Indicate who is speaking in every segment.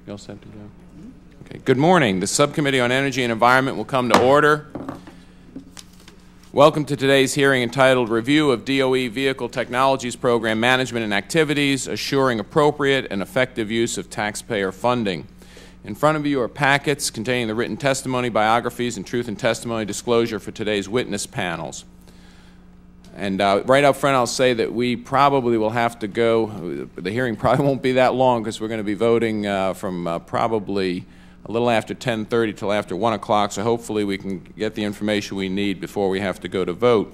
Speaker 1: You all set to go? Okay. Good morning. The Subcommittee on Energy and Environment will come to order. Welcome to today's hearing entitled Review of DOE Vehicle Technologies Program Management and Activities, Assuring Appropriate and Effective Use of Taxpayer Funding. In front of you are packets containing the written testimony, biographies, and truth and testimony disclosure for today's witness panels. And right up front, I'll say that we probably will have to go, the hearing probably won't be that long because we're going to be voting from probably a little after 10:30 till after 1 o'clock, so hopefully we can get the information we need before we have to go to vote.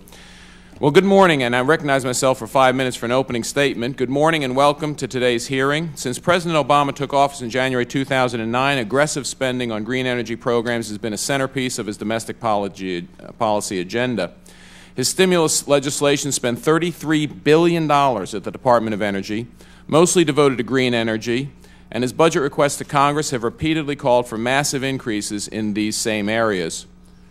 Speaker 1: Well, good morning, and I recognize myself for 5 minutes for an opening statement. Good morning and welcome to today's hearing. Since President Obama took office in January 2009, aggressive spending on green energy programs has been a centerpiece of his domestic policy agenda. His stimulus legislation spent $33 billion at the Department of Energy, mostly devoted to green energy, and his budget requests to Congress have repeatedly called for massive increases in these same areas.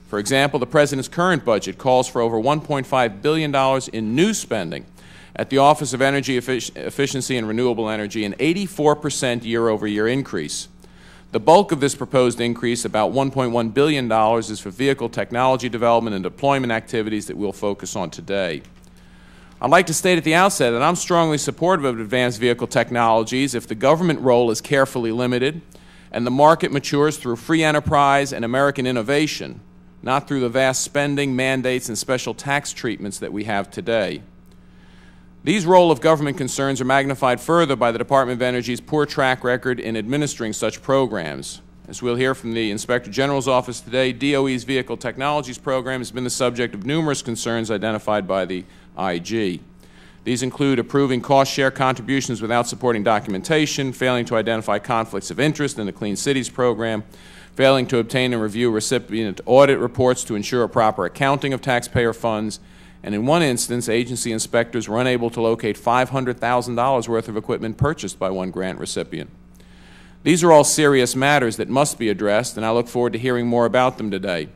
Speaker 1: For example, the President's current budget calls for over $1.5 billion in new spending at the Office of Energy Efficiency and Renewable Energy, an 84% year-over-year increase. The bulk of this proposed increase, about $1.1 billion, is for vehicle technology development and deployment activities that we'll focus on today. I'd like to state at the outset that I'm strongly supportive of advanced vehicle technologies if the government role is carefully limited and the market matures through free enterprise and American innovation, not through the vast spending, mandates, and special tax treatments that we have today. These role of government concerns are magnified further by the Department of Energy's poor track record in administering such programs. As we'll hear from the Inspector General's office today, DOE's Vehicle Technologies Program has been the subject of numerous concerns identified by the IG. These include approving cost-share contributions without supporting documentation, failing to identify conflicts of interest in the Clean Cities program, failing to obtain and review recipient audit reports to ensure a proper accounting of taxpayer funds, and in one instance, agency inspectors were unable to locate $500,000 worth of equipment purchased by one grant recipient. These are all serious matters that must be addressed, and I look forward to hearing more about them today.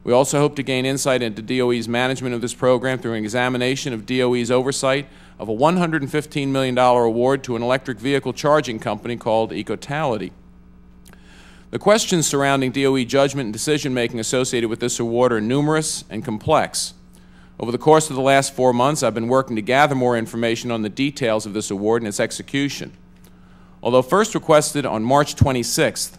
Speaker 1: We also hope to gain insight into DOE's management of this program through an examination of DOE's oversight of a $115 million award to an electric vehicle charging company called Ecotality. The questions surrounding DOE judgment and decision-making associated with this award are numerous and complex. Over the course of the last 4 months, I've been working to gather more information on the details of this award and its execution. Although first requested on March 26th,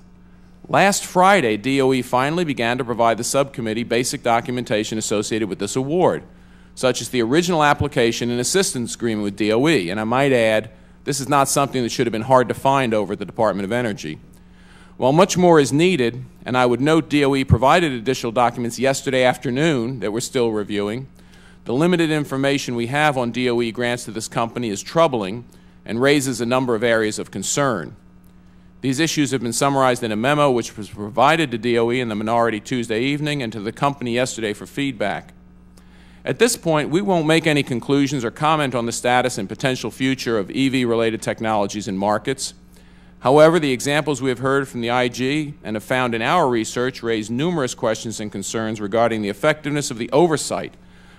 Speaker 1: last Friday, DOE finally began to provide the subcommittee basic documentation associated with this award, such as the original application and assistance agreement with DOE. And I might add, this is not something that should have been hard to find over at the Department of Energy. While much more is needed, and I would note DOE provided additional documents yesterday afternoon that we're still reviewing, the limited information we have on DOE grants to this company is troubling and raises a number of areas of concern. These issues have been summarized in a memo which was provided to DOE in the minority Tuesday evening and to the company yesterday for feedback. At this point, we won't make any conclusions or comment on the status and potential future of EV-related technologies and markets. However, the examples we have heard from the IG and have found in our research raise numerous questions and concerns regarding the effectiveness of the oversight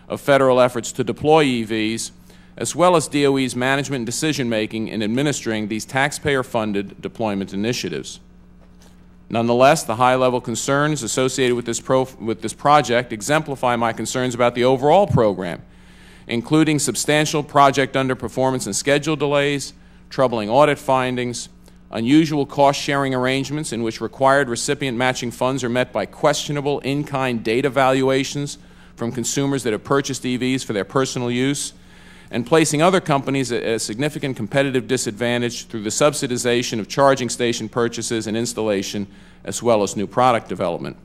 Speaker 1: of federal efforts to deploy EVs, as well as DOE's management and decision-making in administering these taxpayer-funded deployment initiatives. Nonetheless, the high-level concerns associated with this project exemplify my concerns about the overall program, including substantial project underperformance and schedule delays, troubling audit findings, unusual cost-sharing arrangements in which required recipient matching funds are met by questionable in-kind data valuations from consumers that have purchased EVs for their personal use, and placing other companies at a significant competitive disadvantage through the subsidization of charging station purchases and installation, as well as new product development.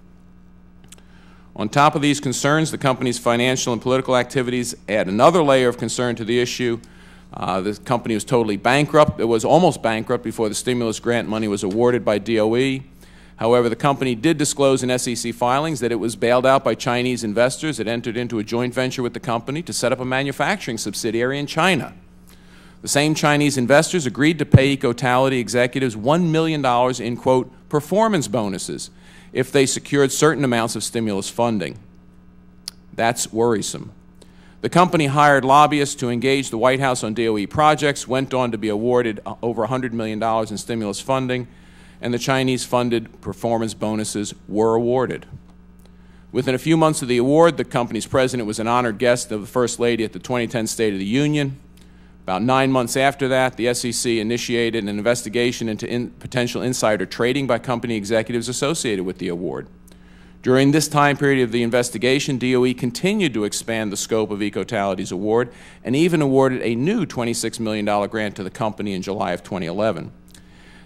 Speaker 1: On top of these concerns, the company's financial and political activities add another layer of concern to the issue. The company was totally bankrupt. It was almost bankrupt before the stimulus grant money was awarded by DOE. However, the company did disclose in SEC filings that it was bailed out by Chinese investors that entered into a joint venture with the company to set up a manufacturing subsidiary in China. The same Chinese investors agreed to pay Ecotality executives $1 million in, quote, performance bonuses if they secured certain amounts of stimulus funding. That's worrisome. The company hired lobbyists to engage the White House on DOE projects, went on to be awarded over $100 million in stimulus funding, and the Chinese-funded performance bonuses were awarded. Within a few months of the award, the company's president was an honored guest of the First Lady at the 2010 State of the Union. About 9 months after that, the SEC initiated an investigation into potential insider trading by company executives associated with the award. During this time period of the investigation, DOE continued to expand the scope of Ecotality's award and even awarded a new $26 million grant to the company in July of 2011.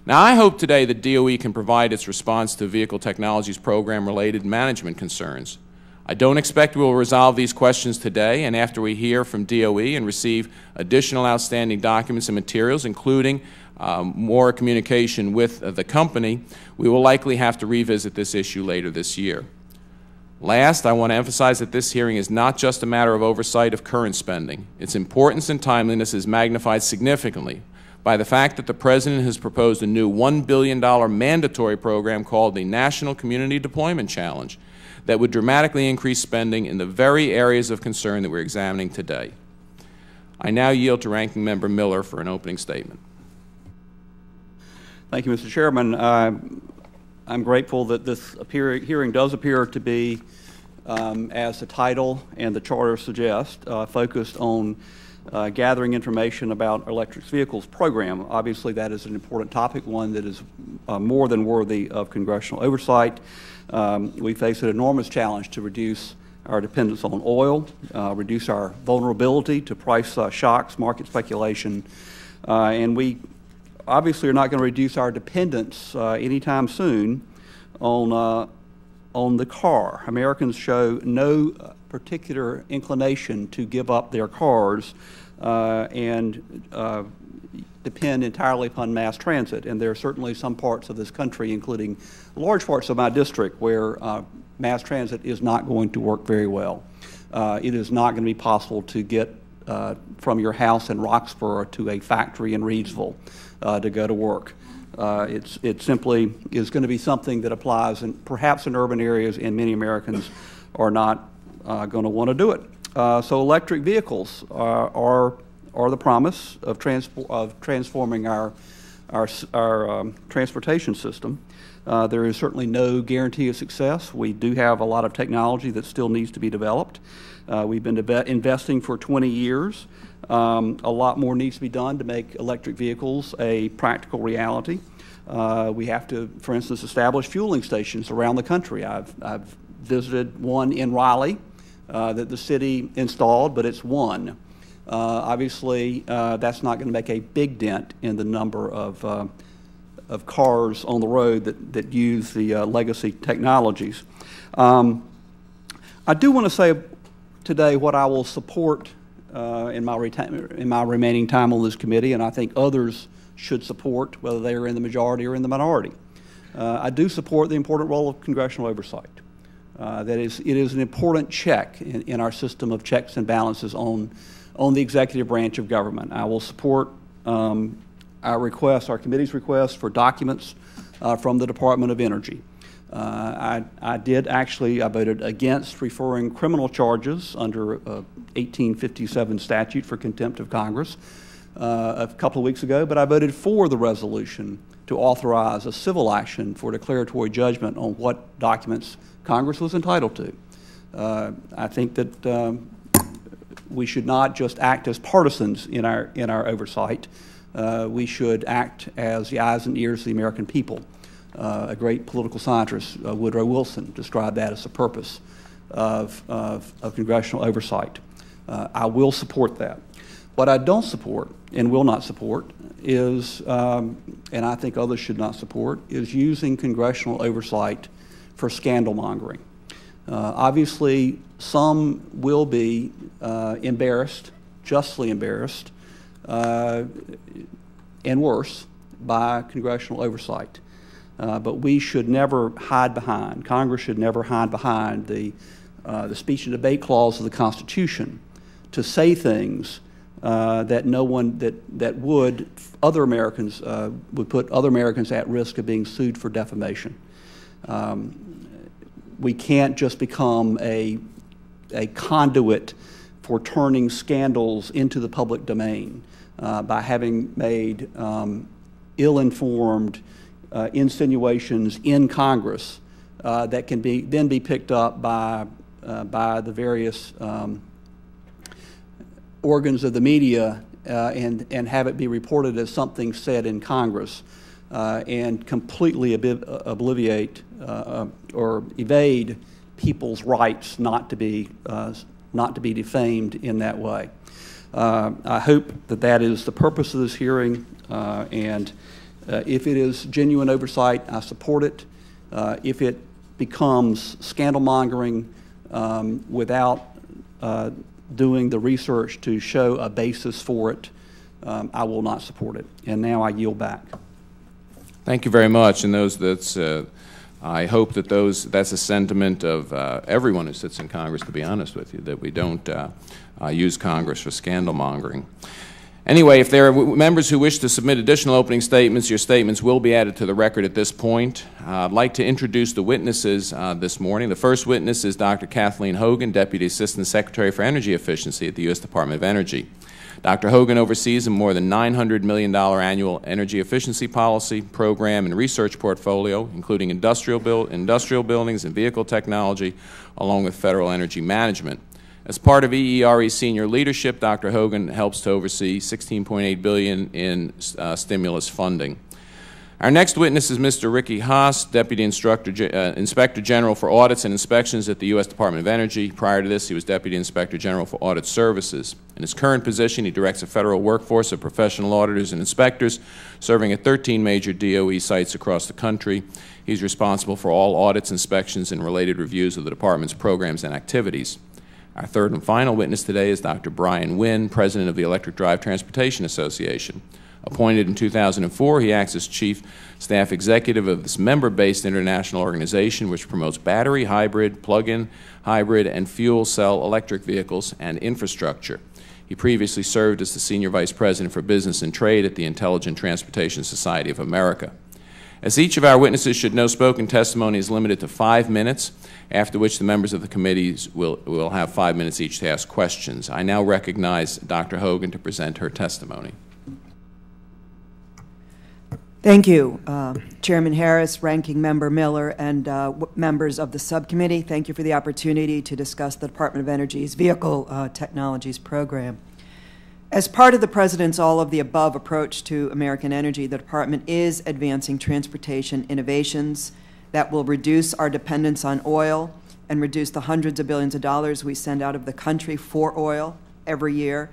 Speaker 1: Now, I hope today that DOE can provide its response to Vehicle Technologies program-related management concerns. I don't expect we will resolve these questions today, and after we hear from DOE and receive additional outstanding documents and materials, including more communication with the company, we will likely have to revisit this issue later this year. Last, I want to emphasize that this hearing is not just a matter of oversight of current spending. Its importance and timeliness is magnified significantly by the fact that the President has proposed a new $1 billion mandatory program called the National Community Deployment Challenge that would dramatically increase spending in the very areas of concern that we're examining today. I now yield to Ranking Member Miller for an opening statement.
Speaker 2: Thank you, Mr. Chairman. I'm grateful that this hearing does appear to be, as the title and the charter suggest, focused on gathering information about electric vehicles program. Obviously, that is an important topic, one that is more than worthy of congressional oversight. We face an enormous challenge to reduce our dependence on oil, reduce our vulnerability to price shocks, market speculation, and we obviously are not going to reduce our dependence anytime soon on the car. Americans show no particular inclination to give up their cars and depend entirely upon mass transit. And there are certainly some parts of this country, including large parts of my district, where mass transit is not going to work very well. It is not going to be possible to get from your house in Roxborough to a factory in Reidsville to go to work. It simply is going to be something that applies perhaps in urban areas, and many Americans are not going to want to do it. So electric vehicles are the promise of transforming our transportation system. There is certainly no guarantee of success. We do have a lot of technology that still needs to be developed. We've been investing for 20 years. A lot more needs to be done to make electric vehicles a practical reality. We have to, for instance, establish fueling stations around the country. I've visited one in Raleigh that the city installed, but it's one. Obviously, that's not going to make a big dent in the number of cars on the road that use the legacy technologies. I do want to say today what I will support in my remaining time on this committee, and I think others should support, whether they are in the majority or in the minority. I do support the important role of congressional oversight. It is an important check in our system of checks and balances on the executive branch of government. I will support our committee's request for documents from the Department of Energy. I voted against referring criminal charges under 1857 statute for contempt of Congress a couple of weeks ago, but I voted for the resolution to authorize a civil action for declaratory judgment on what documents Congress was entitled to. I think that we should not just act as partisans in our oversight. We should act as the eyes and ears of the American people. A great political scientist, Woodrow Wilson, described that as the purpose of congressional oversight. I will support that. What I don't support and will not support is, and I think others should not support, is using congressional oversight for scandal mongering. Obviously, some will be embarrassed, justly embarrassed, and worse, by congressional oversight. But we should never hide behind, Congress should never hide behind the speech and debate clause of the Constitution to say things that would put other Americans at risk of being sued for defamation. We can't just become a conduit for turning scandals into the public domain by having made ill-informed, insinuations in Congress that can then be picked up by the various organs of the media and have it be reported as something said in Congress and completely obliviate or evade people's rights not to be defamed in that way. I hope that that is the purpose of this hearing, and if it is genuine oversight, I support it. If it becomes scandal-mongering without doing the research to show a basis for it, I will not support it. And now I yield back.
Speaker 1: Thank you very much. And I hope that that's a sentiment of everyone who sits in Congress, to be honest with you, that we don't use Congress for scandal-mongering. Anyway, if there are members who wish to submit additional opening statements, your statements will be added to the record at this point. I'd like to introduce the witnesses this morning. The first witness is Dr. Kathleen Hogan, Deputy Assistant Secretary for Energy Efficiency at the U.S. Department of Energy. Dr. Hogan oversees a more than $900 million annual energy efficiency policy, program, and research portfolio, including industrial buildings and vehicle technology, along with federal energy management. As part of EERE's senior leadership, Dr. Hogan helps to oversee $16.8 billion in stimulus funding. Our next witness is Mr. Ricky Haas, Deputy Inspector General for Audits and Inspections at the U.S. Department of Energy. Prior to this, he was Deputy Inspector General for Audit Services. In his current position, he directs a federal workforce of professional auditors and inspectors serving at 13 major DOE sites across the country. He's responsible for all audits, inspections, and related reviews of the Department's programs and activities. Our third and final witness today is Dr. Brian Wynn, President of the Electric Drive Transportation Association. Appointed in 2004, he acts as Chief Staff Executive of this member-based international organization which promotes battery, hybrid, plug-in hybrid, and fuel cell electric vehicles and infrastructure. He previously served as the Senior Vice President for Business and Trade at the Intelligent Transportation Society of America. As each of our witnesses should know, spoken testimony is limited to 5 minutes, after which the members of the committees will have 5 minutes each to ask questions. I now recognize Dr. Hogan to present her testimony.
Speaker 3: Thank you, Chairman Harris, Ranking Member Miller, and members of the subcommittee. Thank you for the opportunity to discuss the Department of Energy's Vehicle Technologies Program. As part of the President's all-of-the-above approach to American energy, the Department is advancing transportation innovations that will reduce our dependence on oil and reduce the hundreds of billions of dollars we send out of the country for oil every year,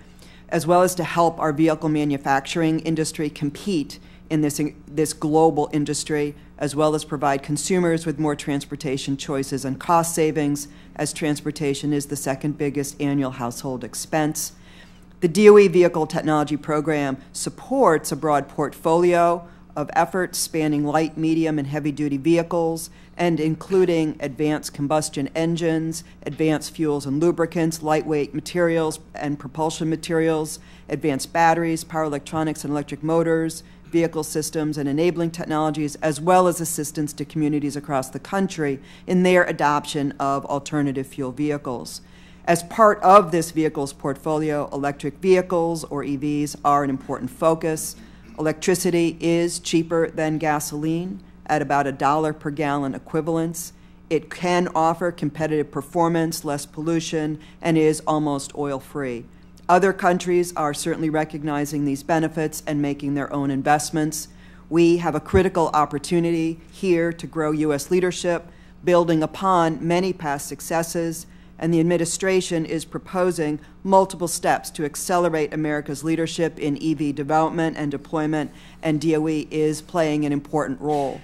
Speaker 3: as well as to help our vehicle manufacturing industry compete in this global industry, as well as provide consumers with more transportation choices and cost savings, as transportation is the second biggest annual household expense. The DOE Vehicle Technology Program supports a broad portfolio of efforts spanning light, medium, and heavy-duty vehicles, and including advanced combustion engines, advanced fuels and lubricants, lightweight materials and propulsion materials, advanced batteries, power electronics and electric motors, vehicle systems and enabling technologies, as well as assistance to communities across the country in their adoption of alternative fuel vehicles. As part of this vehicles portfolio, electric vehicles, or EVs, are an important focus. Electricity is cheaper than gasoline at about $1 per gallon equivalence. It can offer competitive performance, less pollution, and is almost oil-free. Other countries are certainly recognizing these benefits and making their own investments. We have a critical opportunity here to grow U.S. leadership, building upon many past successes, and the administration is proposing multiple steps to accelerate America's leadership in EV development and deployment, and DOE is playing an important role.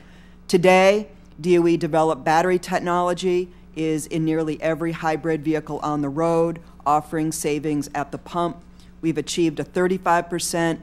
Speaker 3: Today, DOE developed battery technology is in nearly every hybrid vehicle on the road, offering savings at the pump. We've achieved a 35%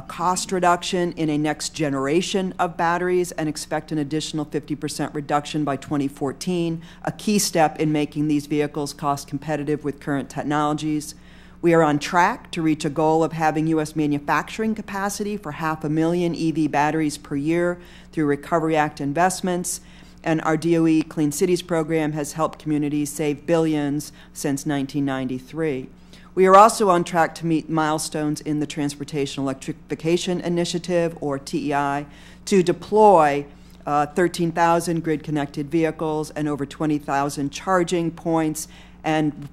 Speaker 3: cost reduction in a next generation of batteries and expect an additional 50% reduction by 2014, a key step in making these vehicles cost competitive with current technologies. We are on track to reach a goal of having U.S. manufacturing capacity for 500,000 EV batteries per year through Recovery Act investments, and our DOE Clean Cities program has helped communities save billions since 1993. We are also on track to meet milestones in the Transportation Electrification Initiative, or TEI, to deploy 13,000 grid-connected vehicles and over 20,000 charging points, and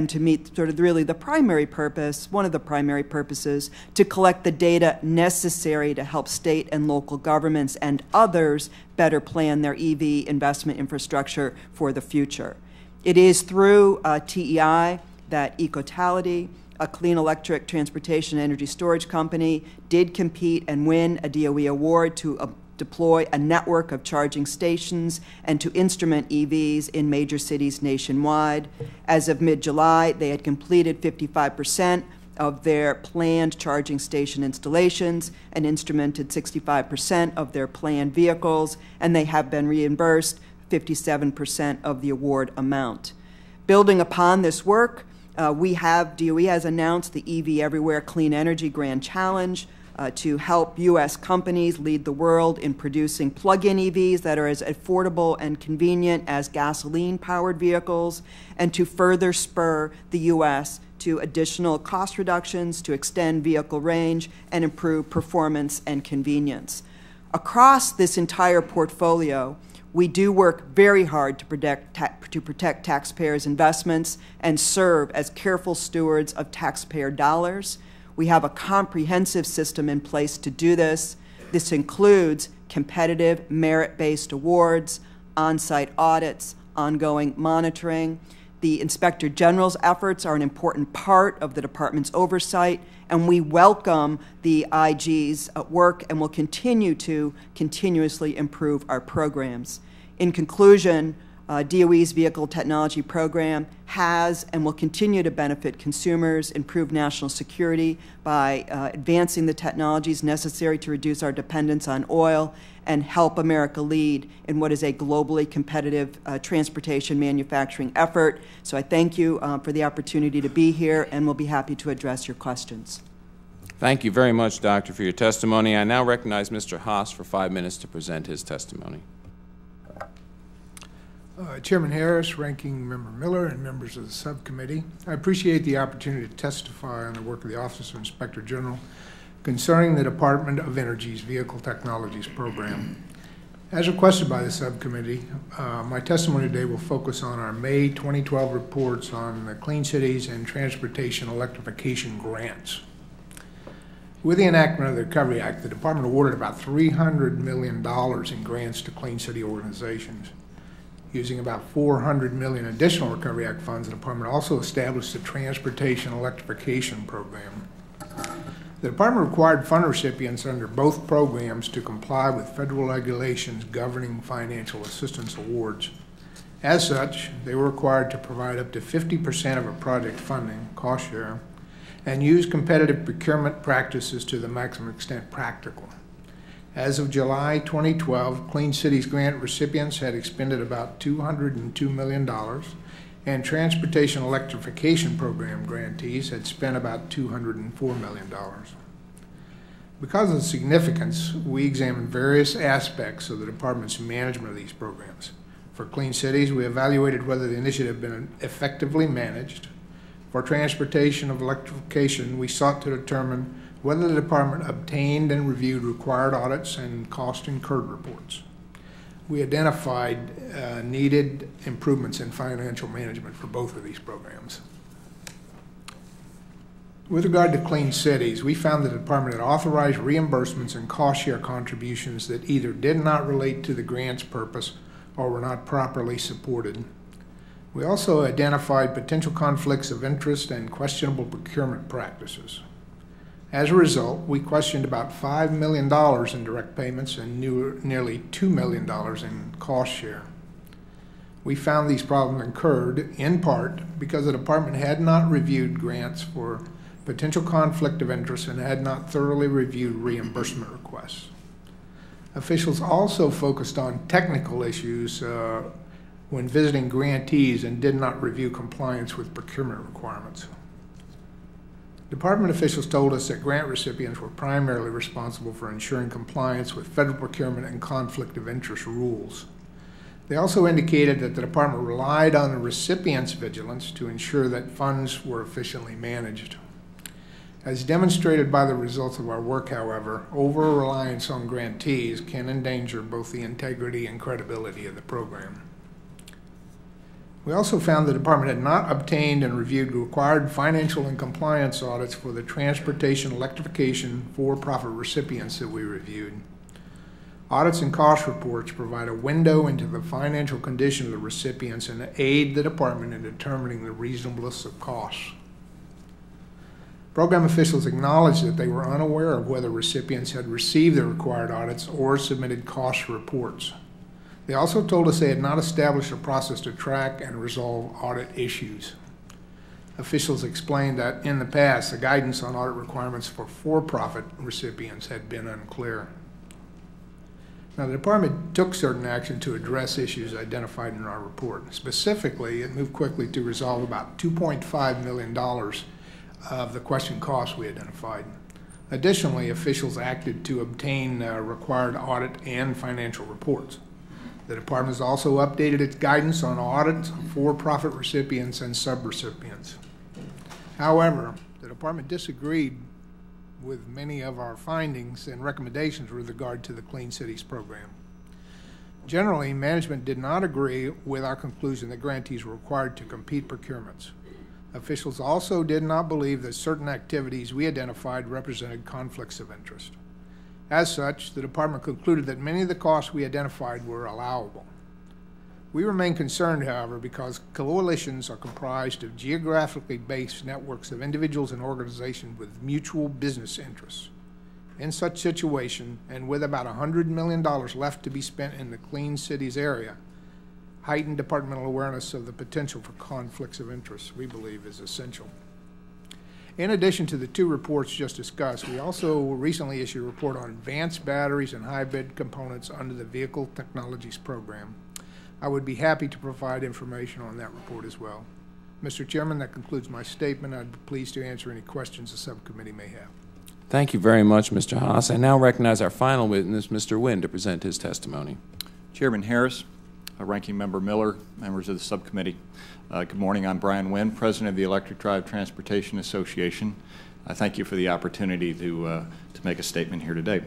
Speaker 3: to meet sort of really the primary purpose, one of the primary purposes, to collect the data necessary to help state and local governments and others better plan their EV investment infrastructure for the future. It is through TEI that Ecotality, a clean electric transportation and energy storage company, did compete and win a DOE award to deploy a network of charging stations and to instrument EVs in major cities nationwide. As of mid-July, they had completed 55% of their planned charging station installations and instrumented 65% of their planned vehicles, and they have been reimbursed 57% of the award amount. Building upon this work, DOE has announced the EV Everywhere Clean Energy Grand Challenge, to help U.S. companies lead the world in producing plug-in EVs that are as affordable and convenient as gasoline-powered vehicles, and to further spur the U.S. to additional cost reductions, to extend vehicle range, and improve performance and convenience. Across this entire portfolio, we do work very hard to protect taxpayers' investments and serve as careful stewards of taxpayer dollars. We have a comprehensive system in place to do this. This includes competitive, merit-based awards, on-site audits, ongoing monitoring. The Inspector General's efforts are an important part of the Department's oversight, and we welcome the IG's work and will continue to continuously improve our programs. In conclusion, DOE's Vehicle Technology Program has and will continue to benefit consumers, improve national security by advancing the technologies necessary to reduce our dependence on oil and help America lead in what is a globally competitive transportation manufacturing effort. So I thank you for the opportunity to be here, and will be happy to address your questions.
Speaker 1: Thank you very much, Doctor, for your testimony. I now recognize Mr. Haas for 5 minutes to present his testimony.
Speaker 4: Chairman Harris, Ranking Member Miller, and members of the subcommittee, I appreciate the opportunity to testify on the work of the Office of Inspector General concerning the Department of Energy's Vehicle Technologies Program. As requested by the subcommittee, my testimony today will focus on our May 2012 reports on the Clean Cities and Transportation Electrification grants. With the enactment of the Recovery Act, the Department awarded about $300 million in grants to clean city organizations. Using about $400 million additional Recovery Act funds, the Department also established the Transportation Electrification Program. The Department required fund recipients under both programs to comply with federal regulations governing financial assistance awards. As such, they were required to provide up to 50% of a project funding, cost share, and use competitive procurement practices to the maximum extent practical. As of July 2012, Clean Cities grant recipients had expended about $202 million, and Transportation Electrification Program grantees had spent about $204 million. Because of the significance, we examined various aspects of the Department's management of these programs. For Clean Cities, we evaluated whether the initiative had been effectively managed. For Transportation of Electrification, we sought to determine whether the Department obtained and reviewed required audits and cost incurred reports. We identified needed improvements in financial management for both of these programs. With regard to Clean Cities, we found the Department had authorized reimbursements and cost share contributions that either did not relate to the grant's purpose or were not properly supported. We also identified potential conflicts of interest and questionable procurement practices. As a result, we questioned about $5 million in direct payments and nearly $2 million in cost share. We found these problems occurred in part because the Department had not reviewed grants for potential conflict of interest and had not thoroughly reviewed reimbursement requests. Officials also focused on technical issues when visiting grantees and did not review compliance with procurement requirements. Department officials told us that grant recipients were primarily responsible for ensuring compliance with federal procurement and conflict of interest rules. They also indicated that the department relied on the recipient's vigilance to ensure that funds were efficiently managed. As demonstrated by the results of our work, however, over-reliance on grantees can endanger both the integrity and credibility of the program. We also found the department had not obtained and reviewed required financial and compliance audits for the transportation electrification for-profit recipients that we reviewed. Audits and cost reports provide a window into the financial condition of the recipients and aid the department in determining the reasonableness of costs. Program officials acknowledged that they were unaware of whether recipients had received the required audits or submitted cost reports. They also told us they had not established a process to track and resolve audit issues. Officials explained that in the past, the guidance on audit requirements for for-profit recipients had been unclear. Now, the department took certain action to address issues identified in our report. Specifically, it moved quickly to resolve about $2.5 million of the question costs we identified. Additionally, officials acted to obtain required audit and financial reports. The department has also updated its guidance on audits for profit recipients and subrecipients. However, the department disagreed with many of our findings and recommendations with regard to the Clean Cities program. Generally, management did not agree with our conclusion that grantees were required to compete procurements. Officials also did not believe that certain activities we identified represented conflicts of interest. As such, the department concluded that many of the costs we identified were allowable. We remain concerned, however, because coalitions are comprised of geographically based networks of individuals and organizations with mutual business interests. In such situation, and with about $100 million left to be spent in the Clean Cities area, heightened departmental awareness of the potential for conflicts of interest, we believe, is essential. In addition to the two reports just discussed, we also recently issued a report on advanced batteries and hybrid components under the Vehicle Technologies program. I would be happy to provide information on that report as well. Mr. Chairman, that concludes my statement. I'd be pleased to answer any questions the subcommittee may have.
Speaker 1: Thank you very much, Mr. Haas. I now recognize our final witness, Mr. Wynn, to present his testimony.
Speaker 5: Chairman Harris, Ranking Member Miller, members of the subcommittee. Good morning. I'm Brian Wynn, President of the Electric Drive Transportation Association. I thank you for the opportunity to make a statement here today.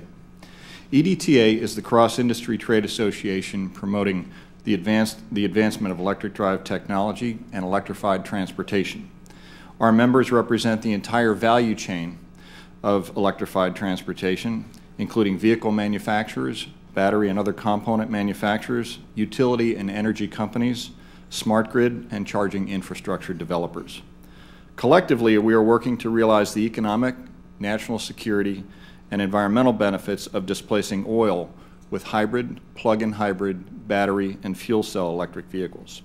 Speaker 5: EDTA is the cross-industry trade association promoting the advancement of electric drive technology and electrified transportation. Our members represent the entire value chain of electrified transportation, including vehicle manufacturers, battery and other component manufacturers, utility and energy companies, smart grid, and charging infrastructure developers. Collectively, we are working to realize the economic, national security, and environmental benefits of displacing oil with hybrid, plug-in hybrid, battery, and fuel cell electric vehicles.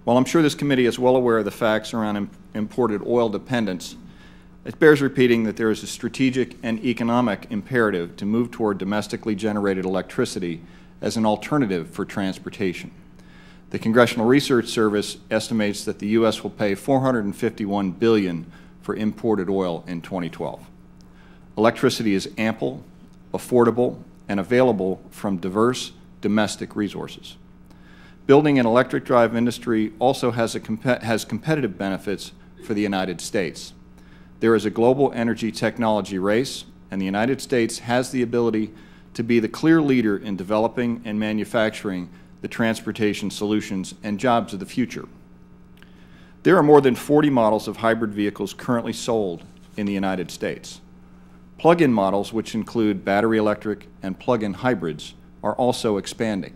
Speaker 5: While I'm sure this committee is well aware of the facts around imported oil dependence, it bears repeating that there is a strategic and economic imperative to move toward domestically generated electricity as an alternative for transportation. The Congressional Research Service estimates that the U.S. will pay $451 billion for imported oil in 2012. Electricity is ample, affordable, and available from diverse domestic resources. Building an electric drive industry also has competitive benefits for the United States. There is a global energy technology race, and the United States has the ability to be the clear leader in developing and manufacturing the transportation solutions and jobs of the future. There are more than 40 models of hybrid vehicles currently sold in the United States. Plug-in models, which include battery electric and plug-in hybrids, are also expanding.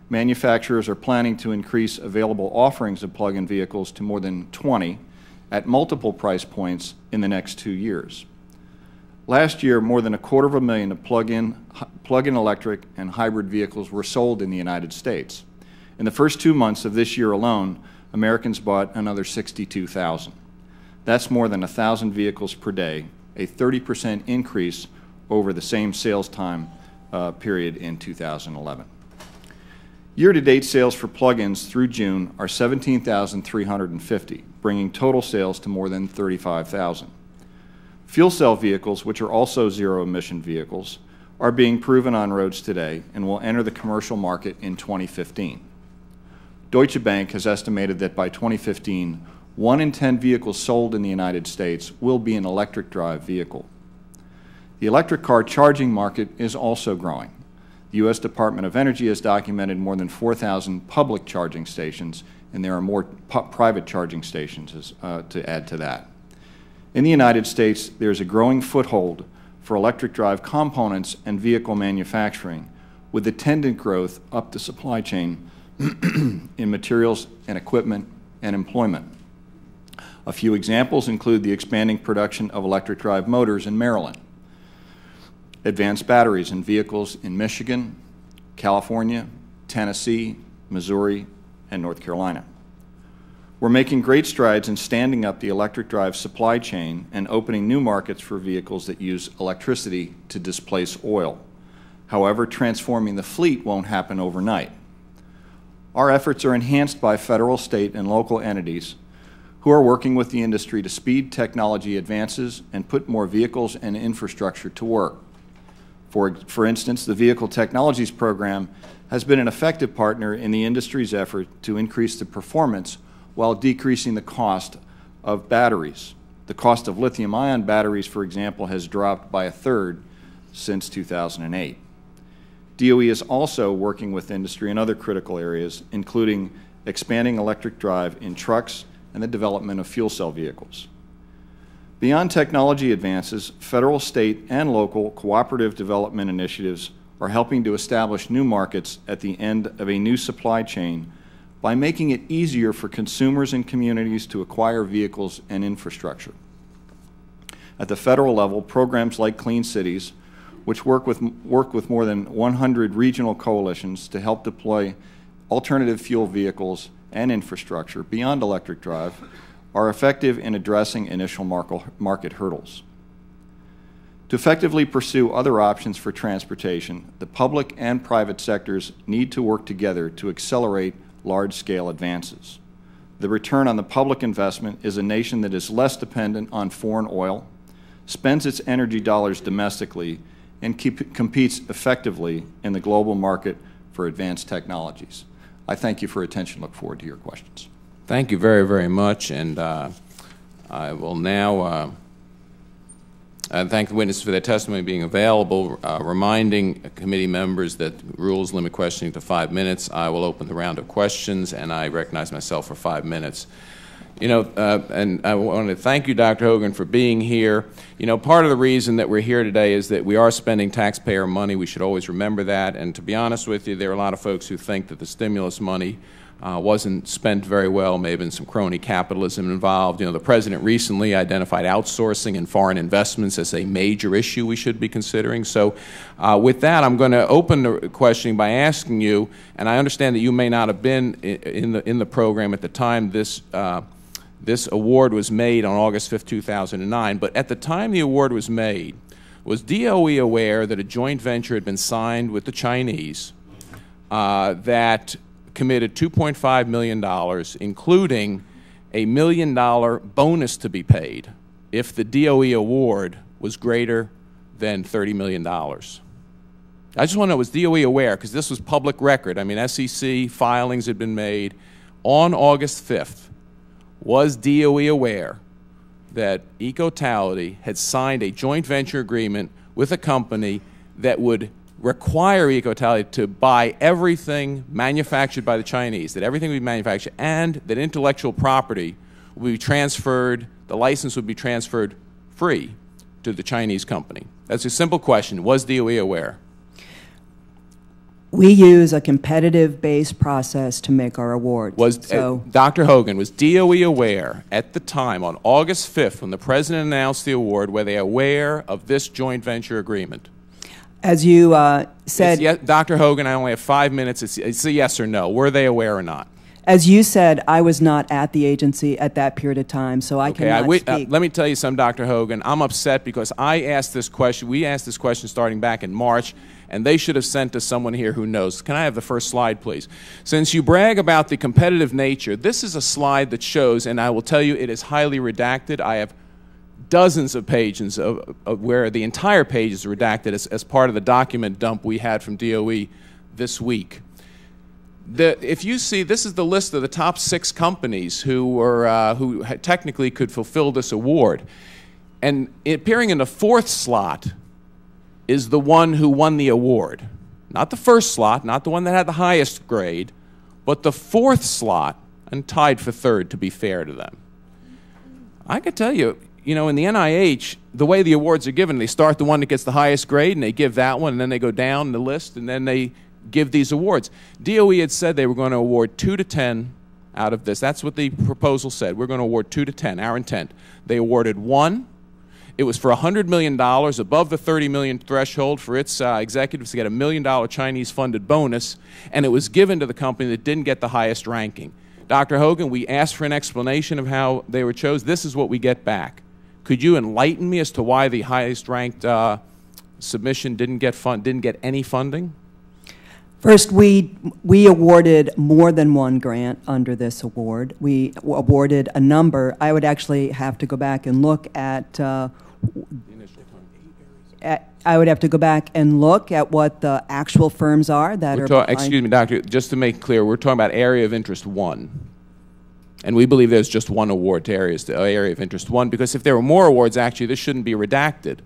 Speaker 5: Manufacturers are planning to increase available offerings of plug-in vehicles to more than 20 at multiple price points in the next 2 years. Last year, more than 250,000 of plug-in electric and hybrid vehicles were sold in the United States. In the first 2 months of this year alone, Americans bought another 62,000. That's more than 1,000 vehicles per day, a 30% increase over the same sales time period in 2011. Year-to-date sales for plug-ins through June are 17,350, bringing total sales to more than 35,000. Fuel cell vehicles, which are also zero-emission vehicles, are being proven on roads today and will enter the commercial market in 2015. Deutsche Bank has estimated that by 2015, 1 in 10 vehicles sold in the United States will be an electric drive vehicle. The electric car charging market is also growing. The U.S. Department of Energy has documented more than 4,000 public charging stations, and there are more private charging stations to add to that. In the United States, there is a growing foothold for electric drive components and vehicle manufacturing, with attendant growth up the supply chain in materials and equipment and employment. A few examples include the expanding production of electric drive motors in Maryland, advanced batteries in vehicles in Michigan, California, Tennessee, Missouri, and North Carolina. We're making great strides in standing up the electric drive supply chain and opening new markets for vehicles that use electricity to displace oil. However, transforming the fleet won't happen overnight. Our efforts are enhanced by federal, state, and local entities who are working with the industry to speed technology advances and put more vehicles and infrastructure to work. For instance, the Vehicle Technologies Program has been an effective partner in the industry's effort to increase the performance while decreasing the cost of batteries. The cost of lithium-ion batteries, for example, has dropped by 1/3 since 2008. DOE is also working with industry in other critical areas, including expanding electric drive in trucks and the development of fuel cell vehicles. Beyond technology advances, federal, state, and local cooperative development initiatives are helping to establish new markets at the end of a new supply chain by making it easier for consumers and communities to acquire vehicles and infrastructure. At the federal level, programs like Clean Cities, which work with more than 100 regional coalitions to help deploy alternative fuel vehicles and infrastructure beyond electric drive, are effective in addressing initial market hurdles. To effectively pursue other options for transportation, the public and private sectors need to work together to accelerate large-scale advances. The return on the public investment is a nation that is less dependent on foreign oil, spends its energy dollars domestically, and competes effectively in the global market for advanced technologies. I thank you for your attention. Look forward to your questions.
Speaker 1: Thank you very, very much, and I will now thank the witnesses for their testimony being available, reminding committee members that rules limit questioning to 5 minutes. I will open the round of questions, and I recognize myself for 5 minutes. You know, and I want to thank you, Dr. Hogan, for being here. You know, part of the reason that we're here today is that we are spending taxpayer money. We should always remember that. And to be honest with you, there are a lot of folks who think that the stimulus money wasn't spent very well, may have been some crony capitalism involved. You know, the President recently identified outsourcing and foreign investments as a major issue we should be considering. So with that, I'm going to open the questioning by asking you, and I understand that you may not have been in the program at the time this award was made on August 5th, 2009, but at the time the award was made, was DOE aware that a joint venture had been signed with the Chinese that committed $2.5 million, including a $1 million bonus to be paid if the DOE award was greater than $30 million? I just want to know, was DOE aware, because this was public record. I mean, SEC filings had been made on August 5th. Was DOE aware that Ecotality had signed a joint venture agreement with a company that would require Ecotality to buy everything manufactured by the Chinese, that everything would be manufactured, and that intellectual property would be transferred, the license would be transferred free to the Chinese company? That's a simple question. Was DOE aware?
Speaker 3: We use a competitive-based process to make our awards.
Speaker 1: Dr. Hogan, was DOE aware at the time, on August 5th, when the President announced the award, were they aware of this joint venture agreement?
Speaker 3: As you said...
Speaker 1: Yes, Dr. Hogan, I only have 5 minutes. It's a yes or no. Were they aware or not?
Speaker 3: As you said, I was not at the agency at that period of time, so I cannot speak.
Speaker 1: Let me tell you something, Dr. Hogan. I'm upset because I asked this question. We asked this question starting back in March, and they should have sent us someone here who knows. Can I have the first slide, please? Since you brag about the competitive nature, this is a slide that shows, and I will tell you it is highly redacted. I have dozens of pages of where the entire page is redacted as part of the document dump we had from DOE this week. If you see, this is the list of the top 6 companies who technically could fulfill this award. And appearing in the 4th slot is the one who won the award. Not the 1st slot, not the one that had the highest grade, but the 4th slot, and tied for 3rd, to be fair to them. I could tell you, in the NIH, the way the awards are given, they start the one that gets the highest grade, and they give that one, and then they go down the list, and then they give these awards. DOE had said they were going to award 2 to 10 out of this. That's what the proposal said. We're going to award 2 to 10, our intent. They awarded 1. It was for $100 million, above the $30 million threshold for its executives to get a $1 million Chinese-funded bonus, and it was given to the company that didn't get the highest ranking. Dr. Hogan, we asked for an explanation of how they were chosen. This is what we get back. Could you enlighten me as to why the highest-ranked submission didn't get any funding?
Speaker 3: First, we awarded more than one grant under this award. We awarded a number. I would actually have to go back and look at. I would have to go back and look at what the actual firms are that are.
Speaker 1: Excuse me, Doctor. Just to make clear, we're talking about area of interest 1. And we believe there's just one award to area of interest 1, because if there were more awards, actually, this shouldn't be redacted.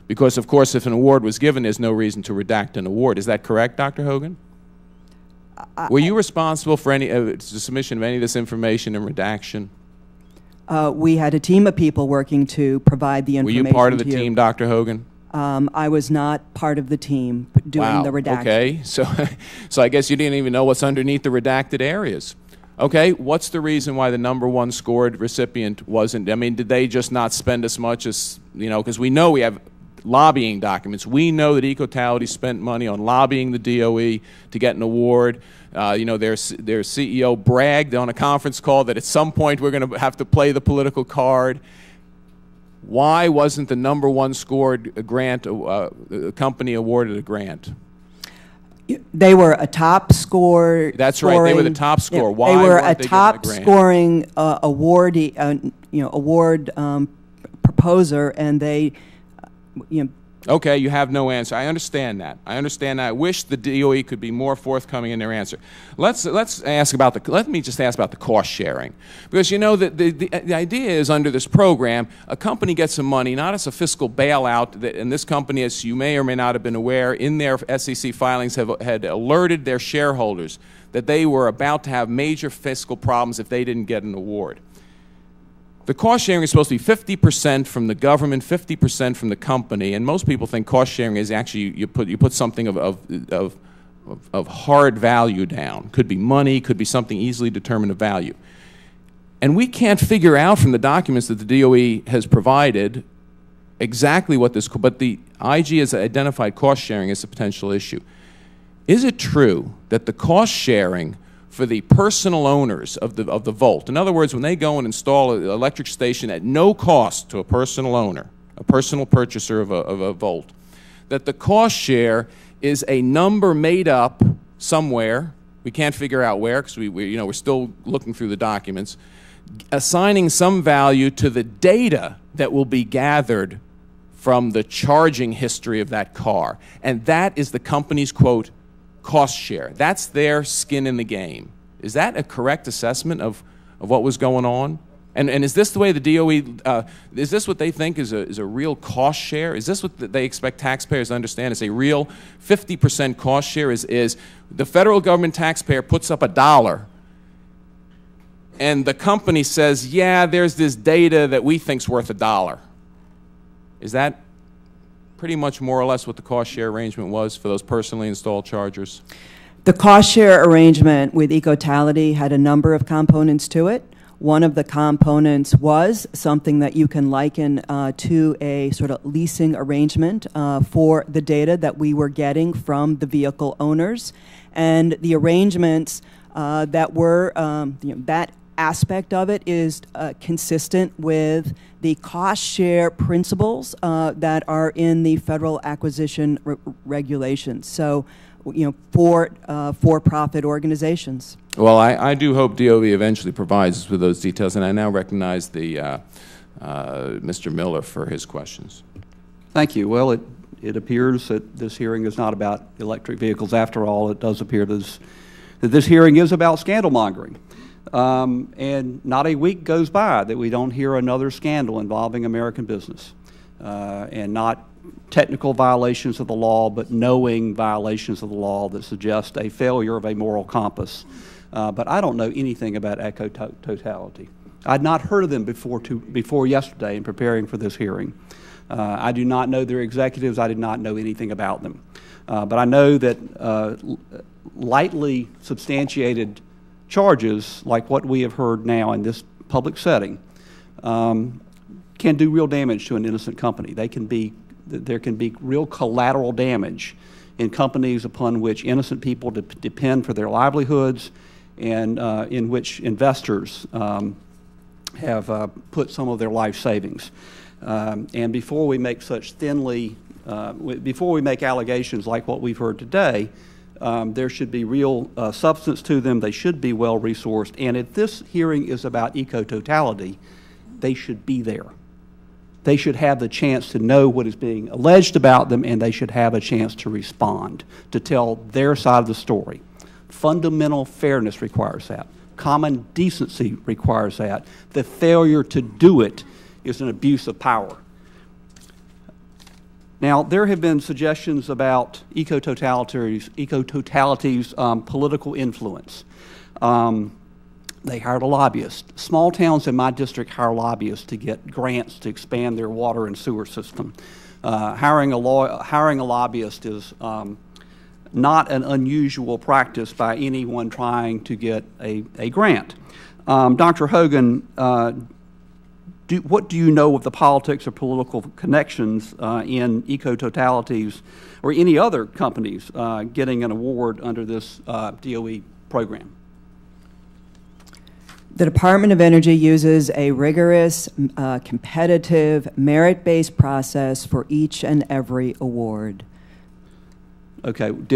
Speaker 1: Because, of course, if an award was given, there's no reason to redact an award. Is that correct, Dr. Hogan? Were you responsible for any the submission of any of this information and redaction?
Speaker 3: We had a team of people working to provide the information.
Speaker 1: Were you part of the team, Dr. Hogan?
Speaker 3: I was not part of the team doing the redaction.
Speaker 1: Okay, so I guess you didn't even know what's underneath the redacted areas. Okay, what's the reason why the #1 scored recipient wasn't? I mean, did they just not spend as much as, because we know we have lobbying documents. We know that Ecotality spent money on lobbying the DOE to get an award. Their CEO bragged on a conference call that at some point we're going to have to play the political card. Why wasn't the #1 scored grant company awarded a grant?
Speaker 3: They were a top score.
Speaker 1: That's right. They were the top score.
Speaker 3: Yeah,
Speaker 1: Why
Speaker 3: they were
Speaker 1: weren't
Speaker 3: a top scoring award proposer, and they,
Speaker 1: Okay, you have no answer. I understand that. I wish the DOE could be more forthcoming in their answer. Let me just ask about the cost sharing, because the idea is under this program, a company gets some money not as a fiscal bailout, and this company, as you may or may not have been aware, in their SEC filings had alerted their shareholders that they were about to have major fiscal problems if they didn't get an award. The cost sharing is supposed to be 50% from the government, 50% from the company, and most people think cost sharing is actually you put something of hard value down. Could be money, could be something easily determined of value. And we can't figure out from the documents that the DOE has provided exactly what this, but the IG has identified cost sharing as a potential issue. Is it true that the cost sharing for the personal owners of the Volt, in other words, when they go and install an electric station at no cost to a personal owner, a personal purchaser of a Volt, that the cost share is a number made up somewhere, we can't figure out where because we're still looking through the documents, assigning some value to the data that will be gathered from the charging history of that car. And that is the company's, quote, cost share. That's their skin in the game. Is that a correct assessment of what was going on? And is this the way the DOE, is this what they think is a real cost share? Is this what they expect taxpayers to understand is a real 50% cost share? Is the federal government taxpayer puts up $1 and the company says, yeah, there's this data that we think's worth $1. Is that pretty much more or less what the cost share arrangement was for those personally installed chargers?
Speaker 3: The cost share arrangement with Ecotality had a number of components to it. One of the components was something that you can liken to a sort of leasing arrangement for the data that we were getting from the vehicle owners. And the arrangements that were, that aspect of it is consistent with the cost share principles that are in the federal acquisition regulations. So, for-profit organizations.
Speaker 1: Well, I do hope DOE eventually provides us with those details, and I now recognize the Mr. Miller for his questions.
Speaker 2: Thank you. Well, it appears that this hearing is not about electric vehicles after all. It does appear that this hearing is about scandal mongering. And not a week goes by that we don't hear another scandal involving American business, and not technical violations of the law, but knowing violations of the law that suggest a failure of a moral compass. But I don't know anything about Ecotality. I'd not heard of them before yesterday in preparing for this hearing. I do not know their executives. I did not know anything about them. But I know that lightly substantiated charges like what we have heard now in this public setting can do real damage to an innocent company. There can be real collateral damage in companies upon which innocent people depend for their livelihoods, and in which investors have put some of their life savings. And before we make before we make allegations like what we've heard today, there should be real substance to them. They should be well resourced. And if this hearing is about Ecotality, they should be there. They should have the chance to know what is being alleged about them, and they should have a chance to respond, to tell their side of the story. Fundamental fairness requires that. Common decency requires that. The failure to do it is an abuse of power. Now, there have been suggestions about Ecotality's political influence. They hired a lobbyist. Small towns in my district hire lobbyists to get grants to expand their water and sewer system. Hiring a lobbyist is not an unusual practice by anyone trying to get a grant. Dr. Hogan, what do you know of the politics or political connections in Ecotality's or any other companies getting an award under this DOE program?
Speaker 3: The Department of Energy uses a rigorous, competitive, merit-based process for each and every award.
Speaker 2: Okay. Was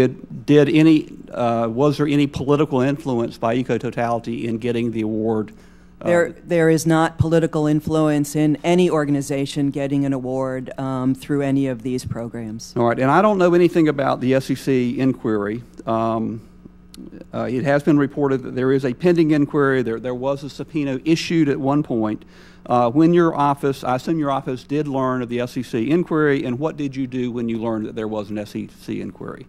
Speaker 2: there any political influence by Ecotality in getting the award?
Speaker 3: There is not political influence in any organization getting an award through any of these programs.
Speaker 2: All right. And I don't know anything about the SEC inquiry. It has been reported that there is a pending inquiry. There was a subpoena issued at one point. When your office, I assume your office did learn of the SEC inquiry, and what did you do when you learned that there was an SEC inquiry?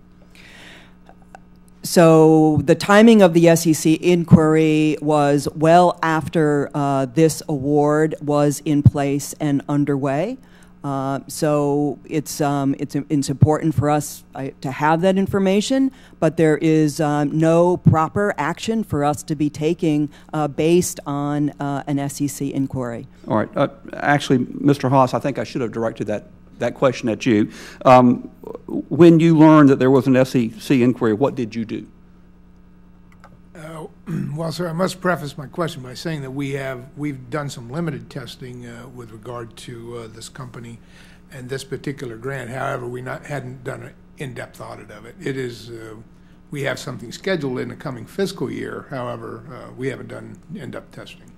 Speaker 3: So the timing of the SEC inquiry was well after this award was in place and underway. So it's important for us to have that information, but there is no proper action for us to be taking based on an SEC inquiry.
Speaker 2: All right. Actually, Mr. Haas, I think I should have directed that question at you. When you learned that there was an SEC inquiry, what did you do?
Speaker 4: Well, sir, I must preface my question by saying that we've done some limited testing with regard to this company and this particular grant. However, we hadn't done an in-depth audit of it. It is we have something scheduled in the coming fiscal year. However, we haven't done in-depth testing.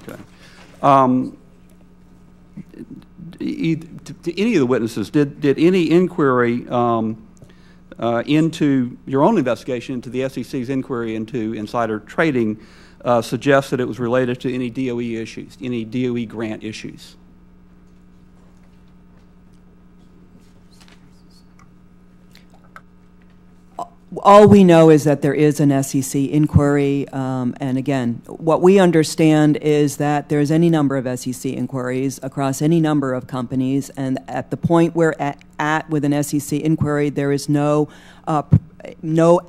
Speaker 2: Okay. To any of the witnesses, did any inquiry into your own investigation into the SEC's inquiry into insider trading suggest that it was related to any DOE issues, any DOE grant issues?
Speaker 3: All we know is that there is an SEC inquiry, and again, what we understand is that there's any number of SEC inquiries across any number of companies, and at the point we're at with an SEC inquiry, there is no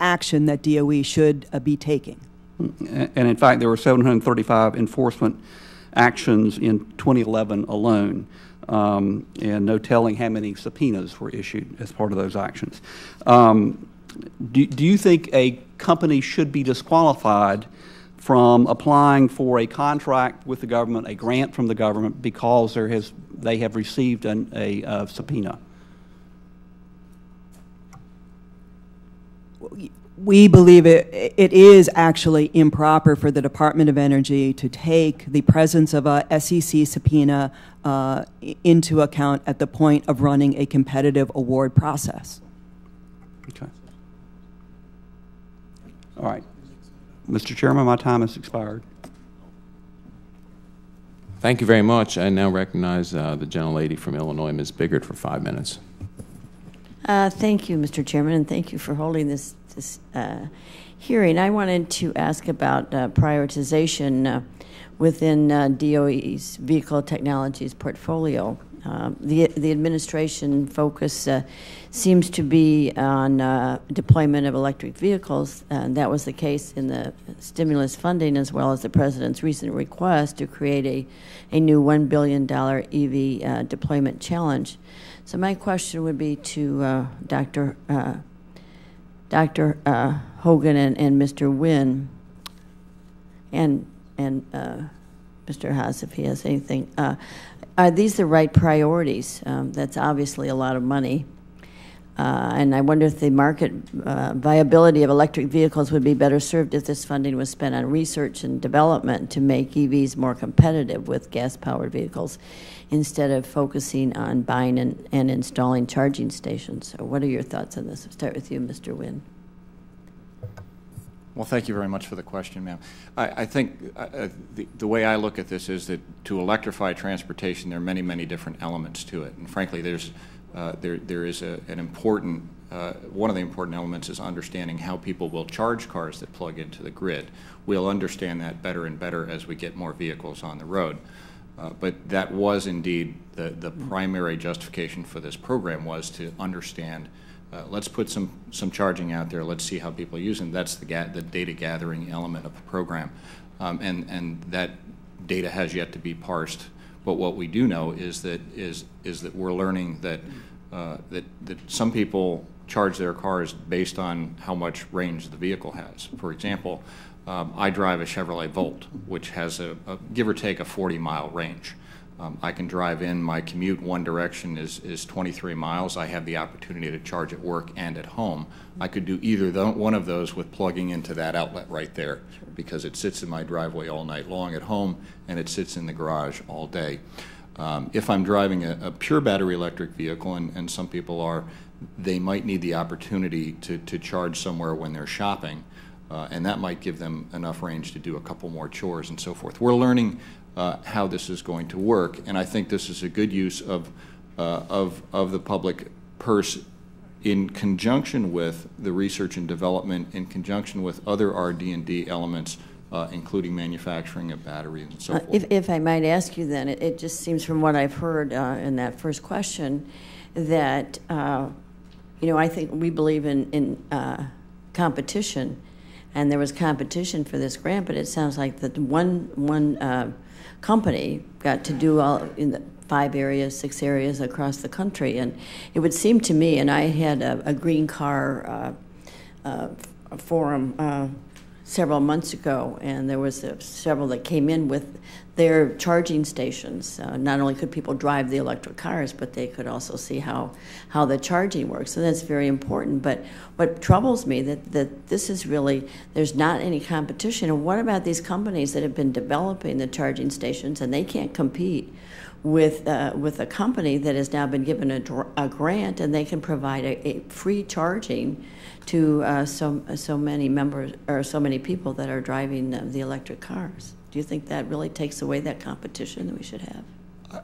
Speaker 3: action that DOE should be taking.
Speaker 2: And in fact, there were 735 enforcement actions in 2011 alone, and no telling how many subpoenas were issued as part of those actions. Do you think a company should be disqualified from applying for a contract with the government, a grant from the government, because they have received a subpoena?
Speaker 3: we believe it is actually improper for the Department of Energy to take the presence of a SEC subpoena into account at the point of running a competitive award process.
Speaker 2: Okay. All right. Mr. Chairman, my time has expired.
Speaker 1: Thank you very much. I now recognize the gentlelady from Illinois, Ms. Biggert, for 5 minutes.
Speaker 6: Thank you, Mr. Chairman, and thank you for holding this hearing. I wanted to ask about prioritization within DOE's vehicle technologies portfolio. The administration focus seems to be on deployment of electric vehicles, and that was the case in the stimulus funding as well as the President's recent request to create a new $1 billion EV deployment challenge. So my question would be to Dr. Hogan and Mr. Wynn, and Mr. Haas, if he has anything. Are these the right priorities? That's obviously a lot of money. And I wonder if the market viability of electric vehicles would be better served if this funding was spent on research and development to make EVs more competitive with gas-powered vehicles instead of focusing on buying and installing charging stations. So what are your thoughts on this? I'll start with you, Mr. Wynn.
Speaker 5: Well, thank you very much for the question, ma'am. I think the way I look at this is that to electrify transportation, there are many, many different elements to it. And frankly, there is an important, one of the important elements is understanding how people will charge cars that plug into the grid. We'll understand that better and better as we get more vehicles on the road. But that was indeed the primary justification for this program, was to understand, let's put some charging out there, let's see how people use them. That's the data gathering element of the program. And that data has yet to be parsed. But what we do know is that we're learning that that some people charge their cars based on how much range the vehicle has. For example, I drive a Chevrolet Volt, which has a give or take a 40-mile range. I can drive in. My commute one direction is 23 miles. I have the opportunity to charge at work and at home. I could do either one of those with plugging into that outlet right there, because it sits in my driveway all night long at home and it sits in the garage all day. If I'm driving a pure battery electric vehicle, and some people are, they might need the opportunity to charge somewhere when they're shopping, and that might give them enough range to do a couple more chores and so forth. We're learning how this is going to work, and I think this is a good use of the public purse in conjunction with the research and development, in conjunction with other RD&D elements, including manufacturing of batteries and so forth.
Speaker 6: If I might ask you then, it just seems from what I've heard in that first question that, I think we believe in competition, and there was competition for this grant, but it sounds like that one company got to do all in the 5 areas, 6 areas across the country. And it would seem to me, and I had a green car forum several months ago, and there was several that came in with their charging stations. Not only could people drive the electric cars, but they could also see how the charging works. So that's very important. But what troubles me that this is really, there's not any competition. And what about these companies that have been developing the charging stations, and they can't compete with a company that has now been given a grant, and they can provide a free charging to so many members, or so many people that are driving the electric cars? Do you think that really takes away that competition that we should have?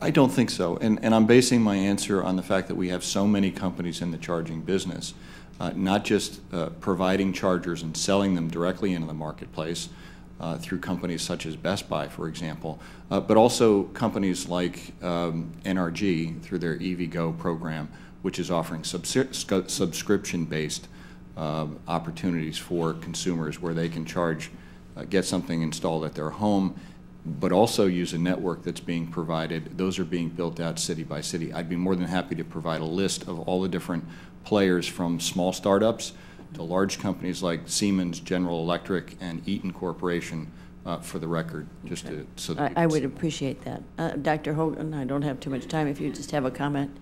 Speaker 5: I don't think so, and I'm basing my answer on the fact that we have so many companies in the charging business, not just providing chargers and selling them directly into the marketplace through companies such as Best Buy, for example, but also companies like NRG through their EVgo program, which is offering subscription-based opportunities for consumers where they can charge, get something installed at their home, but also use a network that's being provided. Those are being built out city by city. I'd be more than happy to provide a list of all the different players, from small startups to large companies like Siemens, General Electric, and Eaton Corporation, for the record, just
Speaker 6: okay.
Speaker 5: So that
Speaker 6: I would appreciate that. Dr. Hogan, I don't have too much time. If you just have a comment.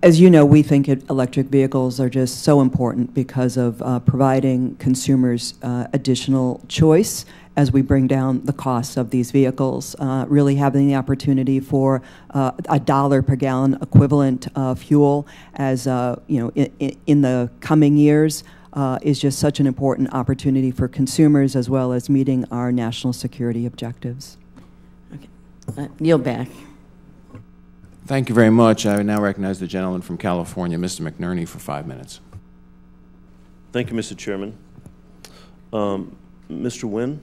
Speaker 3: As you know, we think electric vehicles are just so important because of providing consumers additional choice as we bring down the costs of these vehicles. Really having the opportunity for $1 per gallon equivalent fuel as in the coming years is just such an important opportunity for consumers as well as meeting our national security objectives.
Speaker 6: Okay. Yield back.
Speaker 1: Thank you very much. I now recognize the gentleman from California, Mr. McNerney, for 5 minutes.
Speaker 7: Thank you, Mr. Chairman. Mr. Wynn,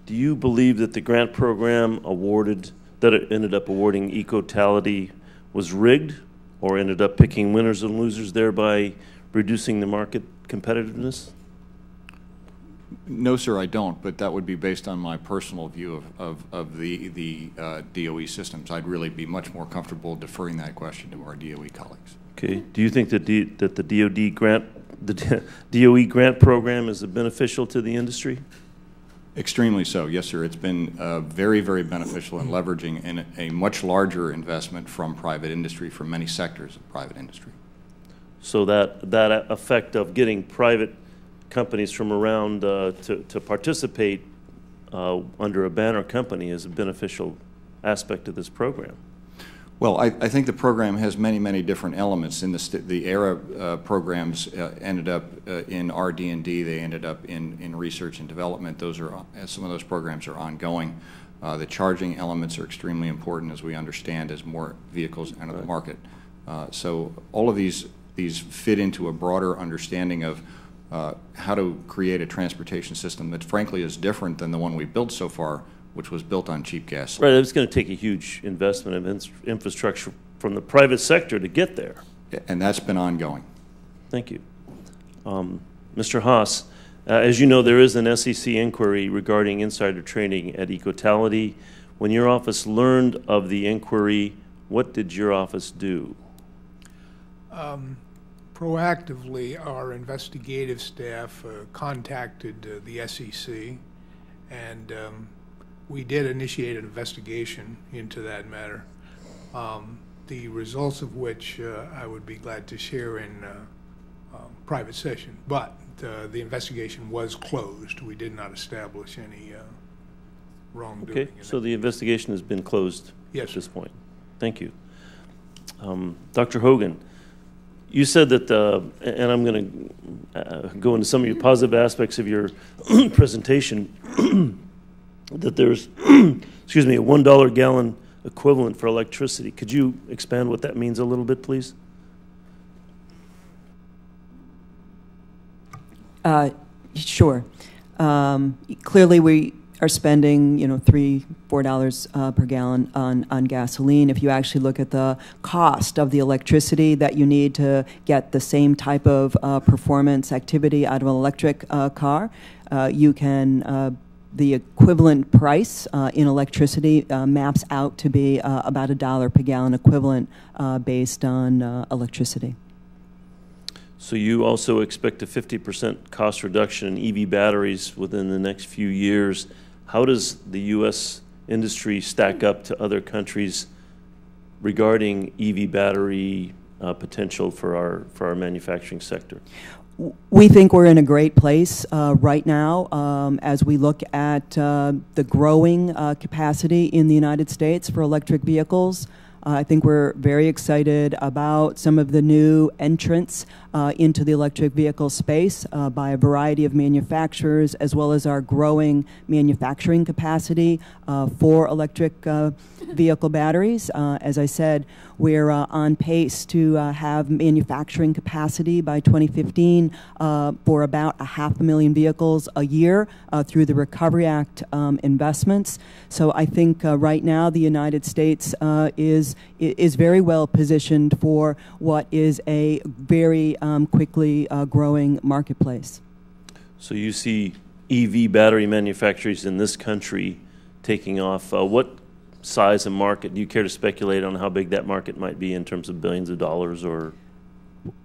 Speaker 7: do you believe that the grant program that it ended up awarding Ecotality was rigged or ended up picking winners and losers, thereby reducing the market competitiveness?
Speaker 5: No, sir, I don't, but that would be based on my personal view of the DOE systems. I'd really be much more comfortable deferring that question to our DOE colleagues.
Speaker 7: Okay. Do you think that the DOE grant program is beneficial to the industry?
Speaker 5: Extremely so, yes, sir. It's been very, very beneficial in leveraging a much larger investment from private industry, from many sectors of private industry.
Speaker 7: So that effect of getting private companies from around to participate under a banner company is a beneficial aspect of this program.
Speaker 5: Well, I think the program has many, many different elements. In the ERA programs ended up in RD&D. They ended up in research and development. Some of those programs are ongoing. The charging elements are extremely important, as we understand, as more vehicles enter the market. So all of these fit into a broader understanding of how to create a transportation system that, frankly, is different than the one we've built so far, which was built on cheap gas.
Speaker 7: Right, it's going to take a huge investment of infrastructure from the private sector to get there.
Speaker 5: And that's been ongoing.
Speaker 7: Thank you. Mr. Haas, as you know, there is an SEC inquiry regarding insider trading at Ecotality. When your office learned of the inquiry, what did your office do?
Speaker 4: Proactively, our investigative staff contacted the SEC, and we did initiate an investigation into that matter, the results of which I would be glad to share in private session. But the investigation was closed. We did not establish any wrongdoing.
Speaker 7: Okay, so the investigation has been closed
Speaker 4: at
Speaker 7: this point. Thank you. Dr. Hogan, you said that, and I'm going to go into some of your positive aspects of your presentation, that there's, excuse me, a $1 gallon equivalent for electricity. Could you expand what that means a little bit, please?
Speaker 3: Sure. Clearly, we are spending, $3, $4 per gallon on gasoline. If you actually look at the cost of the electricity that you need to get the same type of performance activity out of an electric car, you can the equivalent price in electricity maps out to be about $1 per gallon equivalent based on electricity.
Speaker 7: So you also expect a 50% cost reduction in EV batteries within the next few years. How does the U.S. industry stack up to other countries regarding EV battery potential for our manufacturing sector?
Speaker 3: We think we're in a great place right now as we look at the growing capacity in the United States for electric vehicles. I think we're very excited about some of the new entrants into the electric vehicle space by a variety of manufacturers, as well as our growing manufacturing capacity for electric vehicle batteries. As I said, we're on pace to have manufacturing capacity by 2015 for about 500,000 vehicles a year through the Recovery Act investments. So I think right now the United States is very well positioned for what is a very quickly growing marketplace.
Speaker 7: So you see EV battery manufacturers in this country taking off. What size of market? Do you care to speculate on how big that market might be in terms of billions of dollars? Or?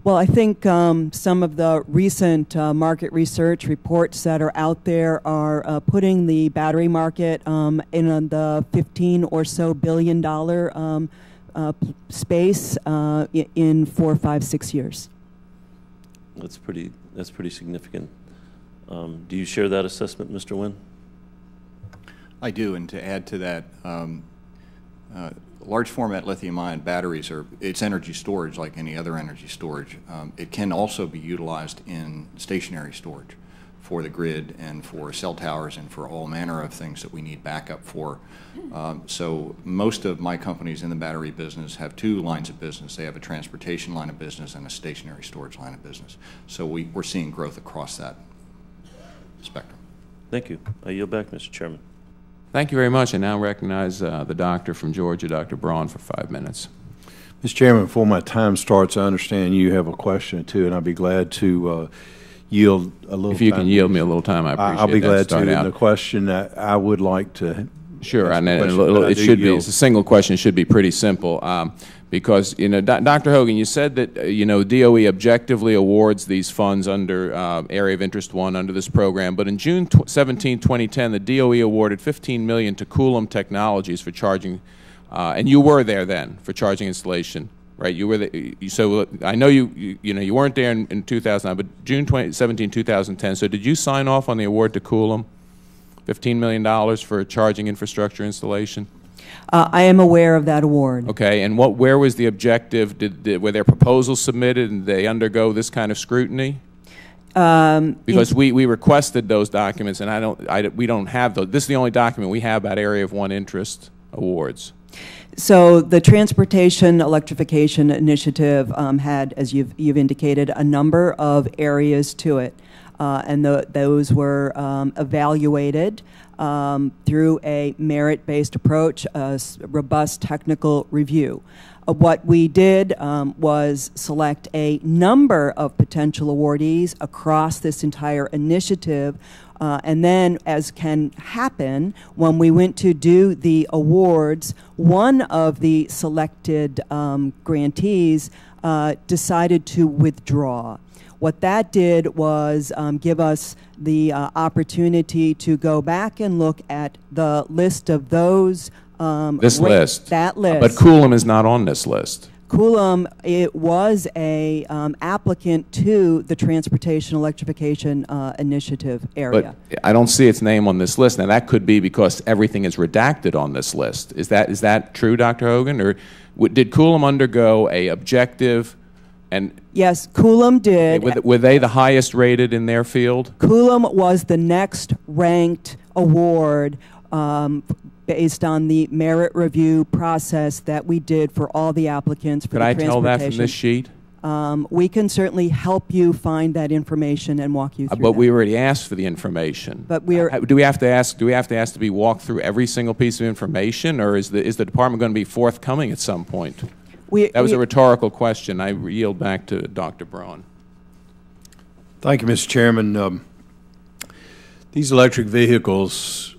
Speaker 3: Well, I think some of the recent market research reports that are out there are putting the battery market in the $15 or so billion space in 4, 5, 6 years.
Speaker 7: That's pretty significant. Do you share that assessment, Mr. Nguyen?
Speaker 5: I do, and to add to that, large format lithium-ion batteries it's energy storage like any other energy storage. It can also be utilized in stationary storage for the grid and for cell towers and for all manner of things that we need backup for. So most of my companies in the battery business have two lines of business. They have a transportation line of business and a stationary storage line of business. So we're seeing growth across that spectrum.
Speaker 7: Thank you. I yield back, Mr. Chairman.
Speaker 1: Thank you very much. I now recognize the doctor from Georgia, Dr. Braun, for 5 minutes.
Speaker 8: Mr. Chairman, before my time starts, I understand you have a question or two, and I'd be glad to yield a little time.
Speaker 1: If you can yield me a little time, I appreciate it.
Speaker 8: I'll be glad to. And the question I would like to
Speaker 1: Sure, and it should be. It's a single question. It should be pretty simple, because Dr. Hogan, you said that DOE objectively awards these funds under Area of Interest 1 under this program. But in June 17, 2010, the DOE awarded $15 million to Coulomb Technologies for charging, and you were there then for charging installation, right? You were there. So I know you weren't there in 2009, but June 17, 2010. So did you sign off on the award to Coulomb? $15 million for charging infrastructure installation?
Speaker 3: I am aware of that award.
Speaker 1: Okay, and where was the objective? Were there proposals submitted and they undergo this kind of scrutiny? Because we requested those documents, and we don't have those. This is the only document we have about Area of 1 Interest awards.
Speaker 3: So the Transportation Electrification Initiative had, as you've indicated, a number of areas to it. And those were evaluated through a merit-based approach, a robust technical review. What we did was select a number of potential awardees across this entire initiative, and then, as can happen, when we went to do the awards, one of the selected grantees decided to withdraw. What that did was give us the opportunity to go back and look at the list of those.
Speaker 1: This list.
Speaker 3: That list.
Speaker 1: But Coulomb is not on this list.
Speaker 3: Coulomb, it was a applicant to the Transportation Electrification Initiative area.
Speaker 1: But I don't see its name on this list. Now that could be because everything is redacted on this list. Is that true, Dr. Hogan, or did Coulomb undergo a objective? And
Speaker 3: yes, Coulomb did.
Speaker 1: Were they the highest rated in their field?
Speaker 3: Coulomb was the next ranked award based on the merit review process that we did for all the applicants for the transportation.
Speaker 1: Could I tell that from this sheet?
Speaker 3: We can certainly help you find that information and walk you through
Speaker 1: but
Speaker 3: that.
Speaker 1: we already asked for the information.
Speaker 3: But we are.
Speaker 1: Do we have to ask to be walked through every single piece of information, or is the department going to be forthcoming at some point? That was a rhetorical question. I yield back to Dr. Braun.
Speaker 8: Thank you, Mr. Chairman. These electric vehicles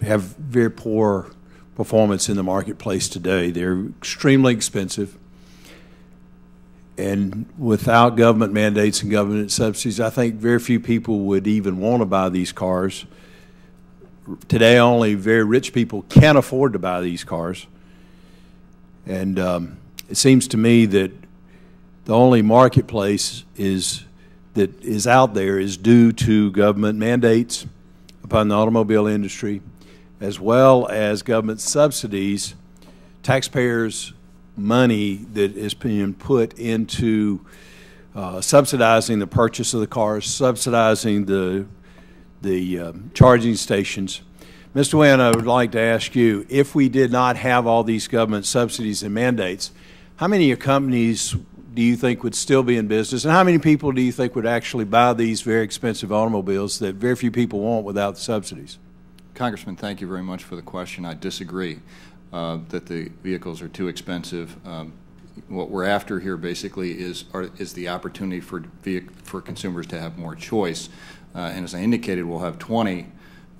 Speaker 8: have very poor performance in the marketplace today. They're extremely expensive. And without government mandates and government subsidies, I think very few people would even want to buy these cars. Today, only very rich people can afford to buy these cars. And it seems to me that the only marketplace that is out there is due to government mandates upon the automobile industry, as well as government subsidies, taxpayers' money that is being put into subsidizing the purchase of the cars, subsidizing the charging stations. Mr. Nguyen, I would like to ask you, if we did not have all these government subsidies and mandates, how many companies do you think would still be in business, and how many people do you think would actually buy these very expensive automobiles that very few people want without the subsidies?
Speaker 5: Congressman, thank you very much for the question. I disagree that the vehicles are too expensive. What we're after here basically is the opportunity for consumers to have more choice. And as I indicated, we'll have 20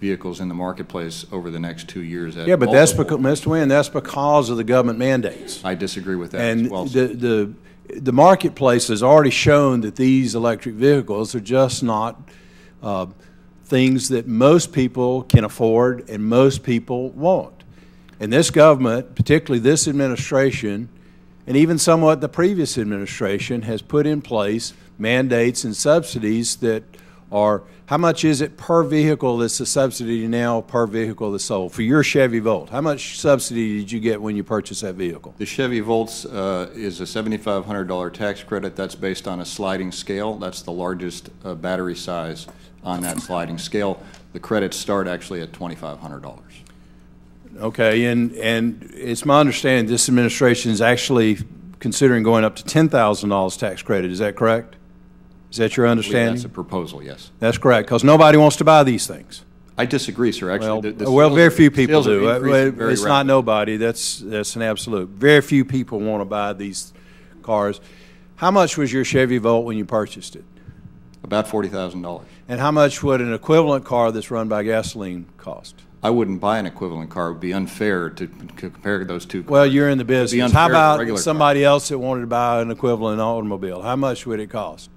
Speaker 5: vehicles in the marketplace over the next 2 years.
Speaker 8: Yeah, but that's because, Mr. Nguyen, that's because of the government mandates.
Speaker 5: I disagree with that
Speaker 8: and
Speaker 5: as well.
Speaker 8: The marketplace has already shown that these electric vehicles are just not things that most people can afford and most people want. And this government, particularly this administration, and even somewhat the previous administration, has put in place mandates and subsidies that are, how much is it per vehicle that's the subsidy now per vehicle that's sold? For your Chevy Volt, how much subsidy did you get when you purchased that vehicle?
Speaker 5: The Chevy Volts is a $7,500 tax credit. That's based on a sliding scale. That's the largest battery size on that sliding scale. The credits start actually at $2,500.
Speaker 8: Okay, and it's my understanding this administration is actually considering going up to $10,000 tax credit. Is that correct? Is that your understanding?
Speaker 5: That's a proposal, yes.
Speaker 8: That's correct, because nobody wants to buy these things.
Speaker 5: I disagree, sir. Actually,
Speaker 8: well, very few people do.
Speaker 5: It's
Speaker 8: not nobody. That's an absolute. Very few people want to buy these cars. How much was your Chevy Volt when you purchased it?
Speaker 5: About $40,000.
Speaker 8: And how much would an equivalent car that's run by gasoline cost?
Speaker 5: I wouldn't buy an equivalent car. It would be unfair to compare those two cars.
Speaker 8: Well, you're in the business. How about somebody else that wanted to buy an equivalent automobile? How much would it cost?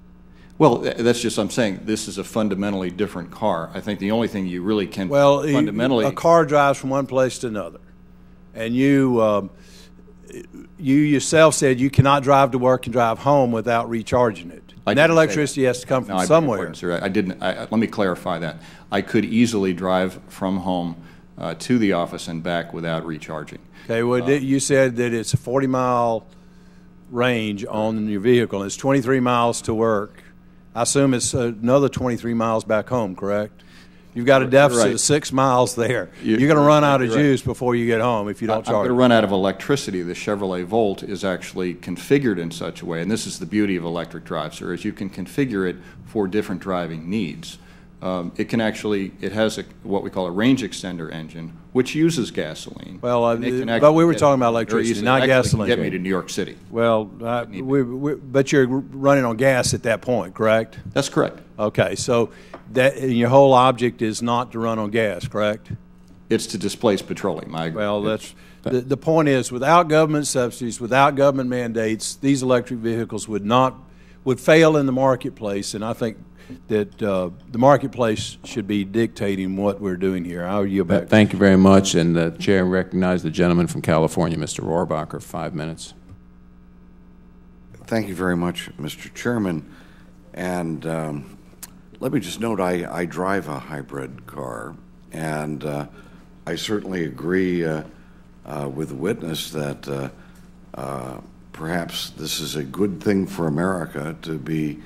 Speaker 5: Well, that's just, I'm saying, this is a fundamentally different car. I think the only thing you really can fundamentally...
Speaker 8: a car drives from one place to another. And you yourself said you cannot drive to work and drive home without recharging it. And that electricity has to come from somewhere.
Speaker 5: Sir, I didn't. Let me clarify that. I could easily drive from home to the office and back without recharging.
Speaker 8: Okay, well, you said that it's a 40-mile range on your vehicle. It's 23 miles to work. I assume it's another 23 miles back home, correct? You've got a deficit of 6 miles there. You're going to run out of juice before you get home if you don't charge.
Speaker 5: I'm going to run out of electricity. The Chevrolet Volt is actually configured in such a way, and this is the beauty of electric drive, sir, is you can configure it for different driving needs. It can actually, it has what we call a range extender engine, which uses gasoline.
Speaker 8: Well, but we were talking about electricity, not gasoline.
Speaker 5: Get me to New York City.
Speaker 8: Well, but you're running on gas at that point, correct?
Speaker 5: That's correct.
Speaker 8: Okay, so that your whole object is not to run on gas, correct?
Speaker 5: It's to displace petroleum.
Speaker 8: Well, the point is, without government subsidies, without government mandates, these electric vehicles would fail in the marketplace, and I think that the marketplace should be dictating what we're doing here. I'll yield back.
Speaker 1: Thank you very much, and the Chair recognizes the gentleman from California, Mr. Rohrabacher, 5 minutes.
Speaker 9: Thank you very much, Mr. Chairman. And let me just note, I drive a hybrid car, and I certainly agree with the witness that perhaps this is a good thing for America to be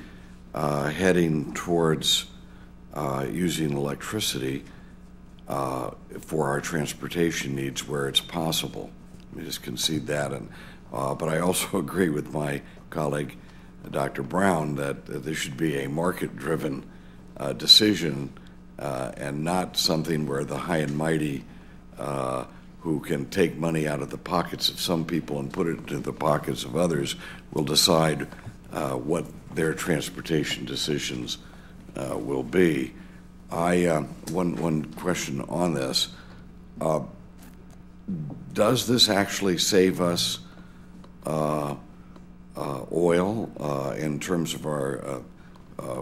Speaker 9: heading towards using electricity for our transportation needs where it's possible. Let me just concede that. But I also agree with my colleague, Dr. Brown, that there should be a market-driven decision and not something where the high and mighty who can take money out of the pockets of some people and put it into the pockets of others will decide what their transportation decisions will be. One question on this. Does this actually save us oil in terms of our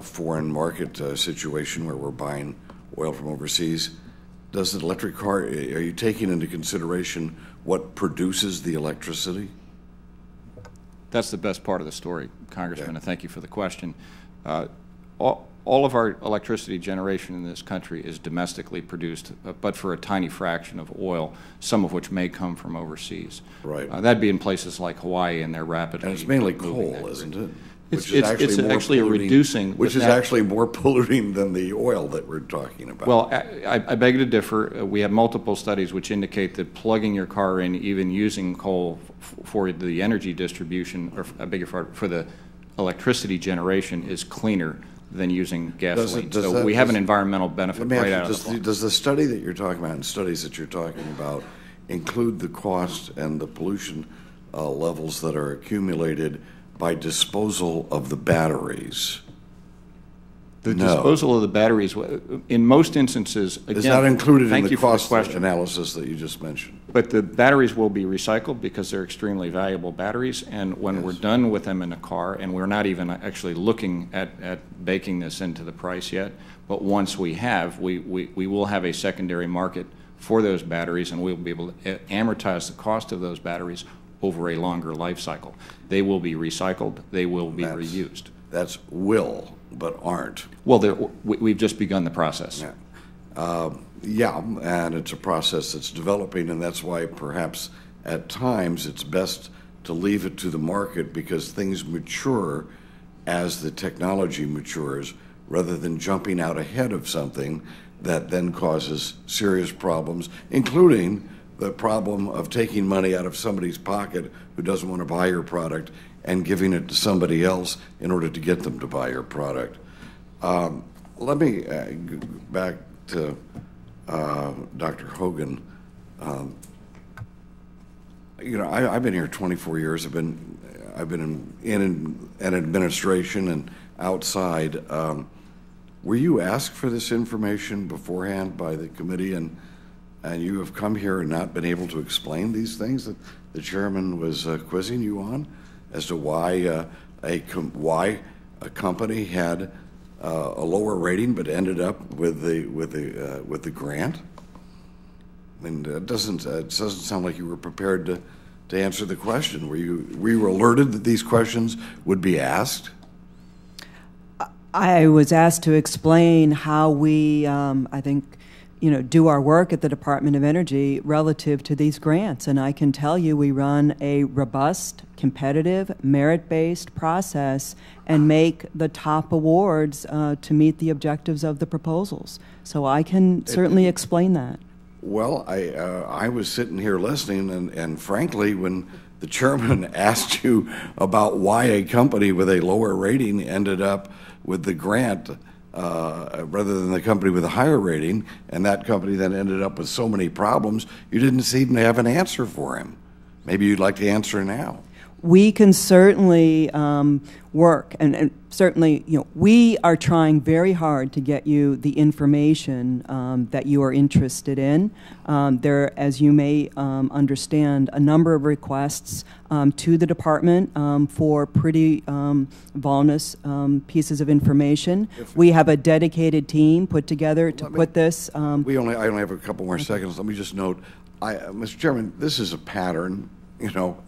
Speaker 9: foreign market situation where we're buying oil from overseas? Does an electric car, are you taking into consideration what produces the electricity?
Speaker 5: That's the best part of the story, Congressman, and thank you for the question. All of our electricity generation in this country is domestically produced, but for a tiny fraction of oil, some of which may come from overseas.
Speaker 9: Right.
Speaker 5: That'd be in places like Hawaii, and they're rapidly.
Speaker 9: And it's mainly coal, isn't it?
Speaker 5: It's actually reducing.
Speaker 9: Which is actually more polluting than the oil that we're talking about.
Speaker 5: Well, I beg to differ. We have multiple studies which indicate that plugging your car in, even using coal for the energy distribution, or I beg your pardon, for the electricity generation, is cleaner than using gasoline. So we have an environmental benefit right out of the block.
Speaker 9: Does the study that you're talking about and studies that you're talking about include the cost and the pollution levels that are accumulated by disposal of the batteries?
Speaker 5: The disposal of the batteries, in most instances, again,
Speaker 9: is not included in the cost analysis that you just mentioned.
Speaker 5: But the batteries will be recycled because they're extremely valuable batteries, and when we're done with them in a car, and we're not even actually looking at baking this into the price yet, but once we have, we will have a secondary market for those batteries, and we'll be able to amortize the cost of those batteries over a longer life cycle. They will be recycled. They will be reused.
Speaker 9: That's will, but aren't.
Speaker 5: Well, we've just begun the process.
Speaker 9: Yeah. Yeah, and it's a process that's developing, and that's why perhaps at times it's best to leave it to the market, because things mature as the technology matures, rather than jumping out ahead of something that then causes serious problems, including the problem of taking money out of somebody's pocket who doesn't want to buy your product and giving it to somebody else in order to get them to buy your product. Let me go back to Dr. Hogan. You know, I've been here 24 years. I've been in an administration and outside. Were you asked for this information beforehand by the committee, and you have come here and not been able to explain these things that the chairman was quizzing you on, as to why a company had a lower rating but ended up with the grant? I mean, it doesn't sound like you were prepared to answer the question. Were you alerted that these questions would be asked?
Speaker 3: I was asked to explain how we, I think, do our work at the Department of Energy relative to these grants. And I can tell you we run a robust, competitive, merit-based process and make the top awards to meet the objectives of the proposals. So I can certainly explain that.
Speaker 9: Well, I was sitting here listening, and frankly, when the chairman asked you about why a company with a lower rating ended up with the grant rather than the company with a higher rating, and that company then ended up with so many problems, you didn't seem to have an answer for him. Maybe you'd like to answer now.
Speaker 3: We can certainly work, and certainly, we are trying very hard to get you the information that you are interested in. There, as you may understand, a number of requests to the department for pretty voluminous pieces of information. We have a dedicated team put together to put this.
Speaker 9: I only have a couple more seconds. Let me just note, Mr. Chairman, this is a pattern.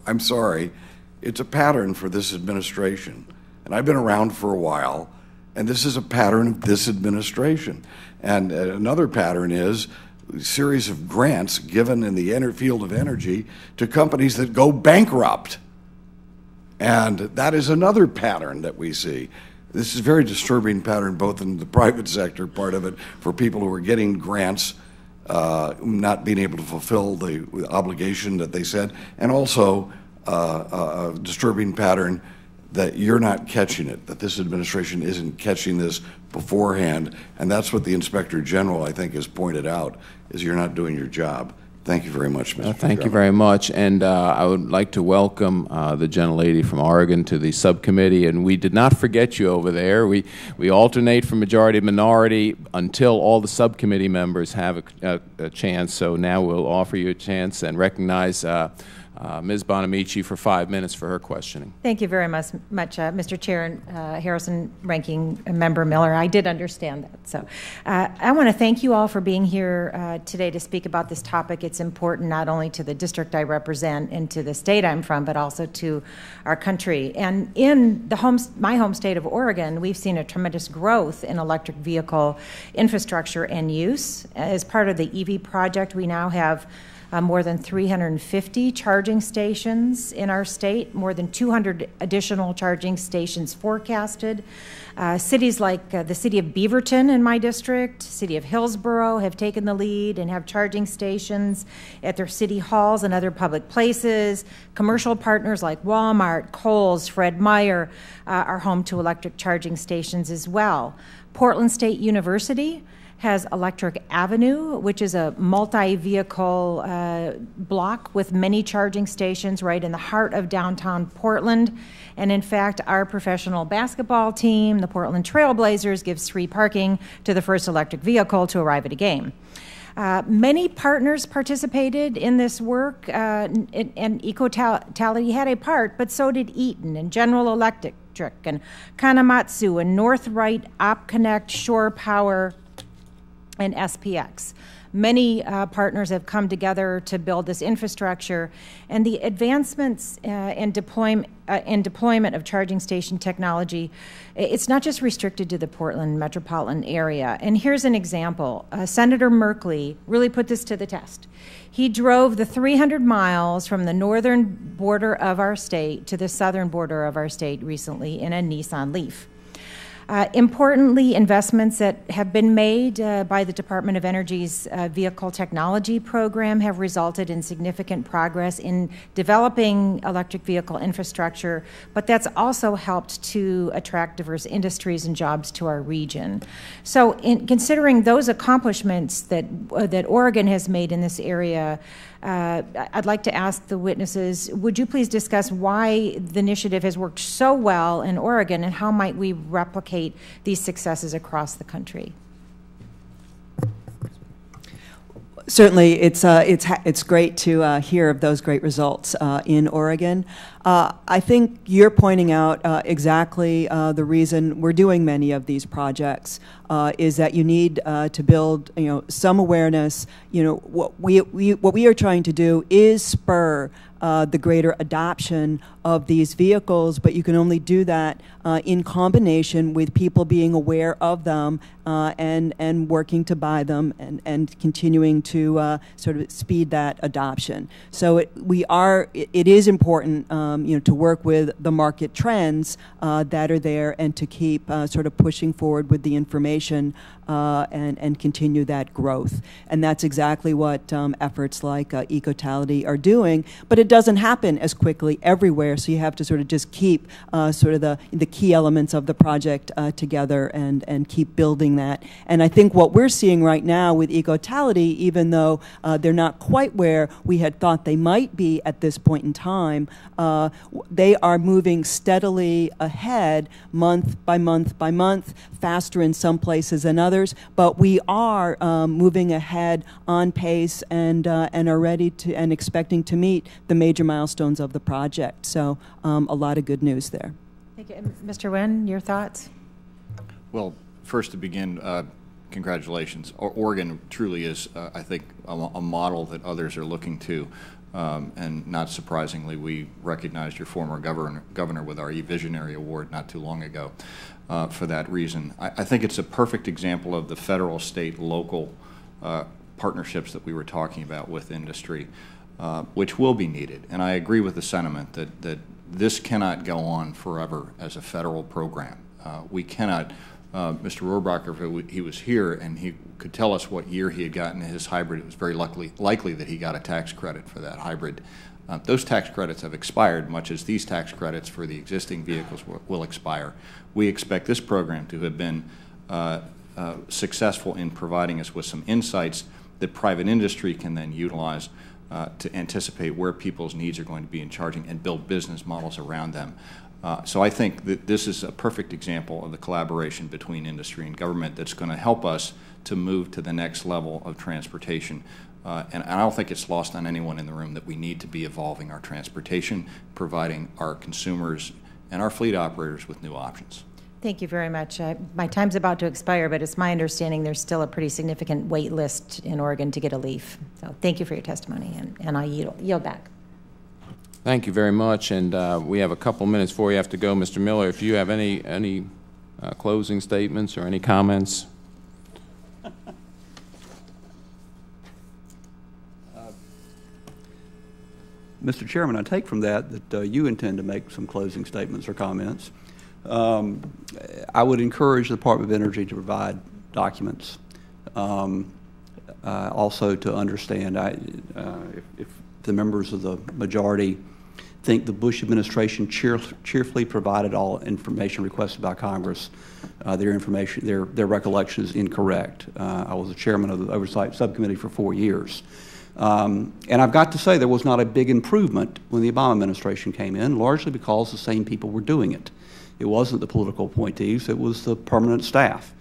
Speaker 9: I'm sorry. It's a pattern for this administration. And I've been around for a while, and this is a pattern of this administration. And another pattern is a series of grants given in the field of energy to companies that go bankrupt. And that is another pattern that we see. This is a very disturbing pattern, both in the private sector part of it, for people who are getting grants, not being able to fulfill the obligation that they said, and also a disturbing pattern that you're not catching it, that this administration isn't catching this beforehand, and that's what the Inspector General, I think, has pointed out, is you're not doing your job. Thank you very much, Mr. Chairman.
Speaker 1: Thank you very much, and I would like to welcome the gentlelady from Oregon to the subcommittee, and we did not forget you over there. We alternate from majority to minority until all the subcommittee members have a chance, so now we'll offer you a chance and recognize Ms. Bonamici for 5 minutes for her questioning.
Speaker 10: Thank you very much, Mr. Chair and Harrison, Ranking Member Miller. I did understand that. So I want to thank you all for being here today to speak about this topic. It's important not only to the district I represent and to the state I'm from, but also to our country. And in my home state of Oregon, we've seen a tremendous growth in electric vehicle infrastructure and use. As part of the EV project, we now have more than 350 charging stations in our state, more than 200 additional charging stations forecasted. Cities like the city of Beaverton in my district, city of Hillsborough have taken the lead and have charging stations at their city halls and other public places. Commercial partners like Walmart, Kohl's, Fred Meyer are home to electric charging stations as well. Portland State University has Electric Avenue, which is a multi-vehicle block with many charging stations right in the heart of downtown Portland. And in fact, our professional basketball team, the Portland Trail Blazers, gives free parking to the first electric vehicle to arrive at a game. Many partners participated in this work, and Ecotality had a part, but so did Eaton and General Electric and Kanematsu and Northright, OpConnect, Shore Power, and SPX. Many partners have come together to build this infrastructure, and the advancements in deployment of charging station technology, it's not just restricted to the Portland metropolitan area. And here's an example. Senator Merkley really put this to the test. He drove the 300 miles from the northern border of our state to the southern border of our state recently in a Nissan Leaf. Importantly, investments that have been made by the Department of Energy's Vehicle Technology Program have resulted in significant progress in developing electric vehicle infrastructure, but that's also helped to attract diverse industries and jobs to our region. So in considering those accomplishments that Oregon has made in this area, I'd like to ask the witnesses, would you please discuss why the initiative has worked so well in Oregon and how might we replicate these successes across the country?
Speaker 3: Certainly, it's great to hear of those great results in Oregon. I think you're pointing out exactly the reason we're doing many of these projects is that you need to build, some awareness. What we are trying to do is spur the greater adoption of these vehicles, but you can only do that in combination with people being aware of them and working to buy them and continuing to sort of speed that adoption. So it is important to work with the market trends that are there and to keep sort of pushing forward with the information and continue that growth. And that's exactly what efforts like Ecotality are doing, but it doesn't happen as quickly everywhere, so you have to sort of just keep sort of the key elements of the project together and keep building that. And I think what we're seeing right now with Ecotality, even though they're not quite where we had thought they might be at this point in time, they are moving steadily ahead month by month by month, faster in some places than others, but we are moving ahead on pace and are ready to and expecting to meet the major milestones of the project. So a lot of good news there.
Speaker 10: Thank you. Mr. Nguyen, your thoughts?
Speaker 5: Well, first to begin, congratulations. Oregon truly is, I think, a model that others are looking to. And not surprisingly, we recognized your former governor with our eVisionary Award not too long ago for that reason. I think it's a perfect example of the federal, state, local partnerships that we were talking about with industry, which will be needed. And I agree with the sentiment that this cannot go on forever as a federal program. We cannot. Mr. Rohrabacher, he was here and he could tell us what year he had gotten his hybrid. It was very likely that he got a tax credit for that hybrid. Those tax credits have expired, much as these tax credits for the existing vehicles will expire. We expect this program to have been successful in providing us with some insights that private industry can then utilize to anticipate where people's needs are going to be in charging and build business models around them. So I think that this is a perfect example of the collaboration between industry and government that's going to help us to move to the next level of transportation. And I don't think it's lost on anyone in the room that we need to be evolving our transportation, providing our consumers and our fleet operators with new options.
Speaker 10: Thank you very much. My time's about to expire, but it's my understanding there's still a pretty significant wait list in Oregon to get a Leaf. So thank you for your testimony, and I yield back.
Speaker 1: Thank you very much, and we have a couple minutes before you have to go. Mr. Miller, if you have any closing statements or any comments.
Speaker 2: Mr. Chairman, I take from that you intend to make some closing statements or comments. I would encourage the Department of Energy to provide documents. Also to understand, if the members of the majority think the Bush administration cheerfully provided all information requested by Congress, their recollection is incorrect. I was the chairman of the Oversight Subcommittee for 4 years. And I've got to say there was not a big improvement when the Obama administration came in, largely because the same people were doing it. It wasn't the political appointees, it was the permanent staff.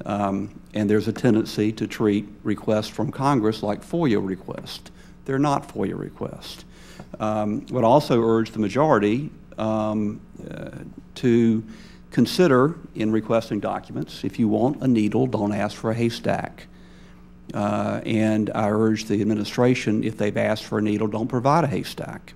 Speaker 2: And there's a tendency to treat requests from Congress like FOIA requests. They're not FOIA requests. Would also urge the majority to consider in requesting documents, if you want a needle, don't ask for a haystack. And I urge the administration, if they've asked for a needle, don't provide a haystack.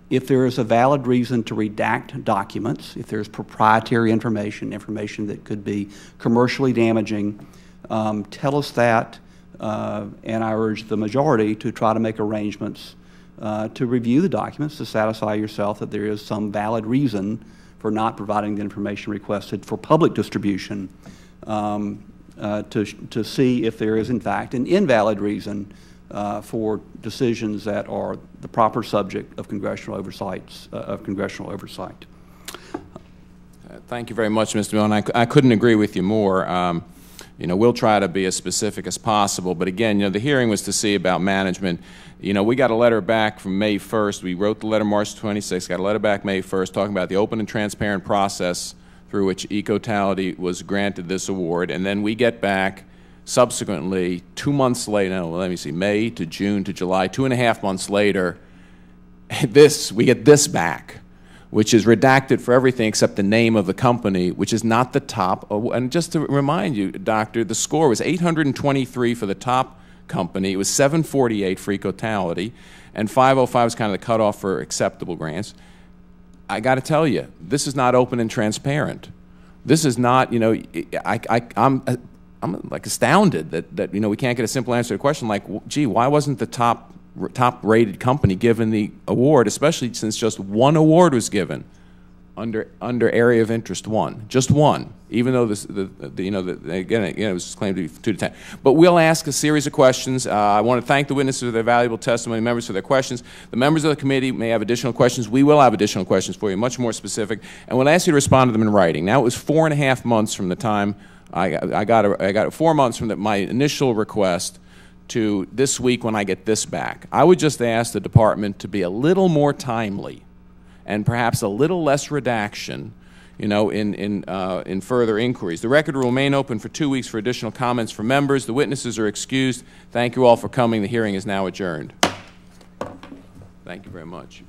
Speaker 2: If there is a valid reason to redact documents, if there's proprietary information, information that could be commercially damaging, tell us that, and I urge the majority to try to make arrangements to review the documents to satisfy yourself that there is some valid reason for not providing the information requested for public distribution, to see if there is in fact an invalid reason for decisions that are the proper subject of congressional oversight.
Speaker 1: Thank you very much, Mr. Miller. And I couldn't agree with you more. You know, we'll try to be as specific as possible. But again, you know, the hearing was to see about management. You know, we got a letter back from May 1st. We wrote the letter March 26th, got a letter back May 1st talking about the open and transparent process through which Ecotality was granted this award. And then we get back subsequently 2 months later, no, let me see, May to June to July, 2.5 months later, we get this back, which is redacted for everything except the name of the company, which is not the top. And just to remind you, Doctor, the score was 823 for the top company. It was 748 for Ecotality, and 505 is kind of the cutoff for acceptable grants. I got to tell you, this is not open and transparent. This is not, you know, I'm like astounded that you know, we can't get a simple answer to the question like, gee, why wasn't the top rated company given the award, especially since just one award was given under area of interest 1, just one, even though again it was claimed to be 2 to 10. But we'll ask a series of questions. I want to thank the witnesses for their valuable testimony, members for their questions. The members of the committee may have additional questions. We will have additional questions for you, much more specific, and we'll ask you to respond to them in writing. Now, it was 4.5 months from the time I got 4 months from my initial request to this week when I get this back. I would just ask the department to be a little more timely and perhaps a little less redaction, you know, in further inquiries. The record will remain open for 2 weeks for additional comments from members. The witnesses are excused. Thank you all for coming. The hearing is now adjourned. Thank you very much.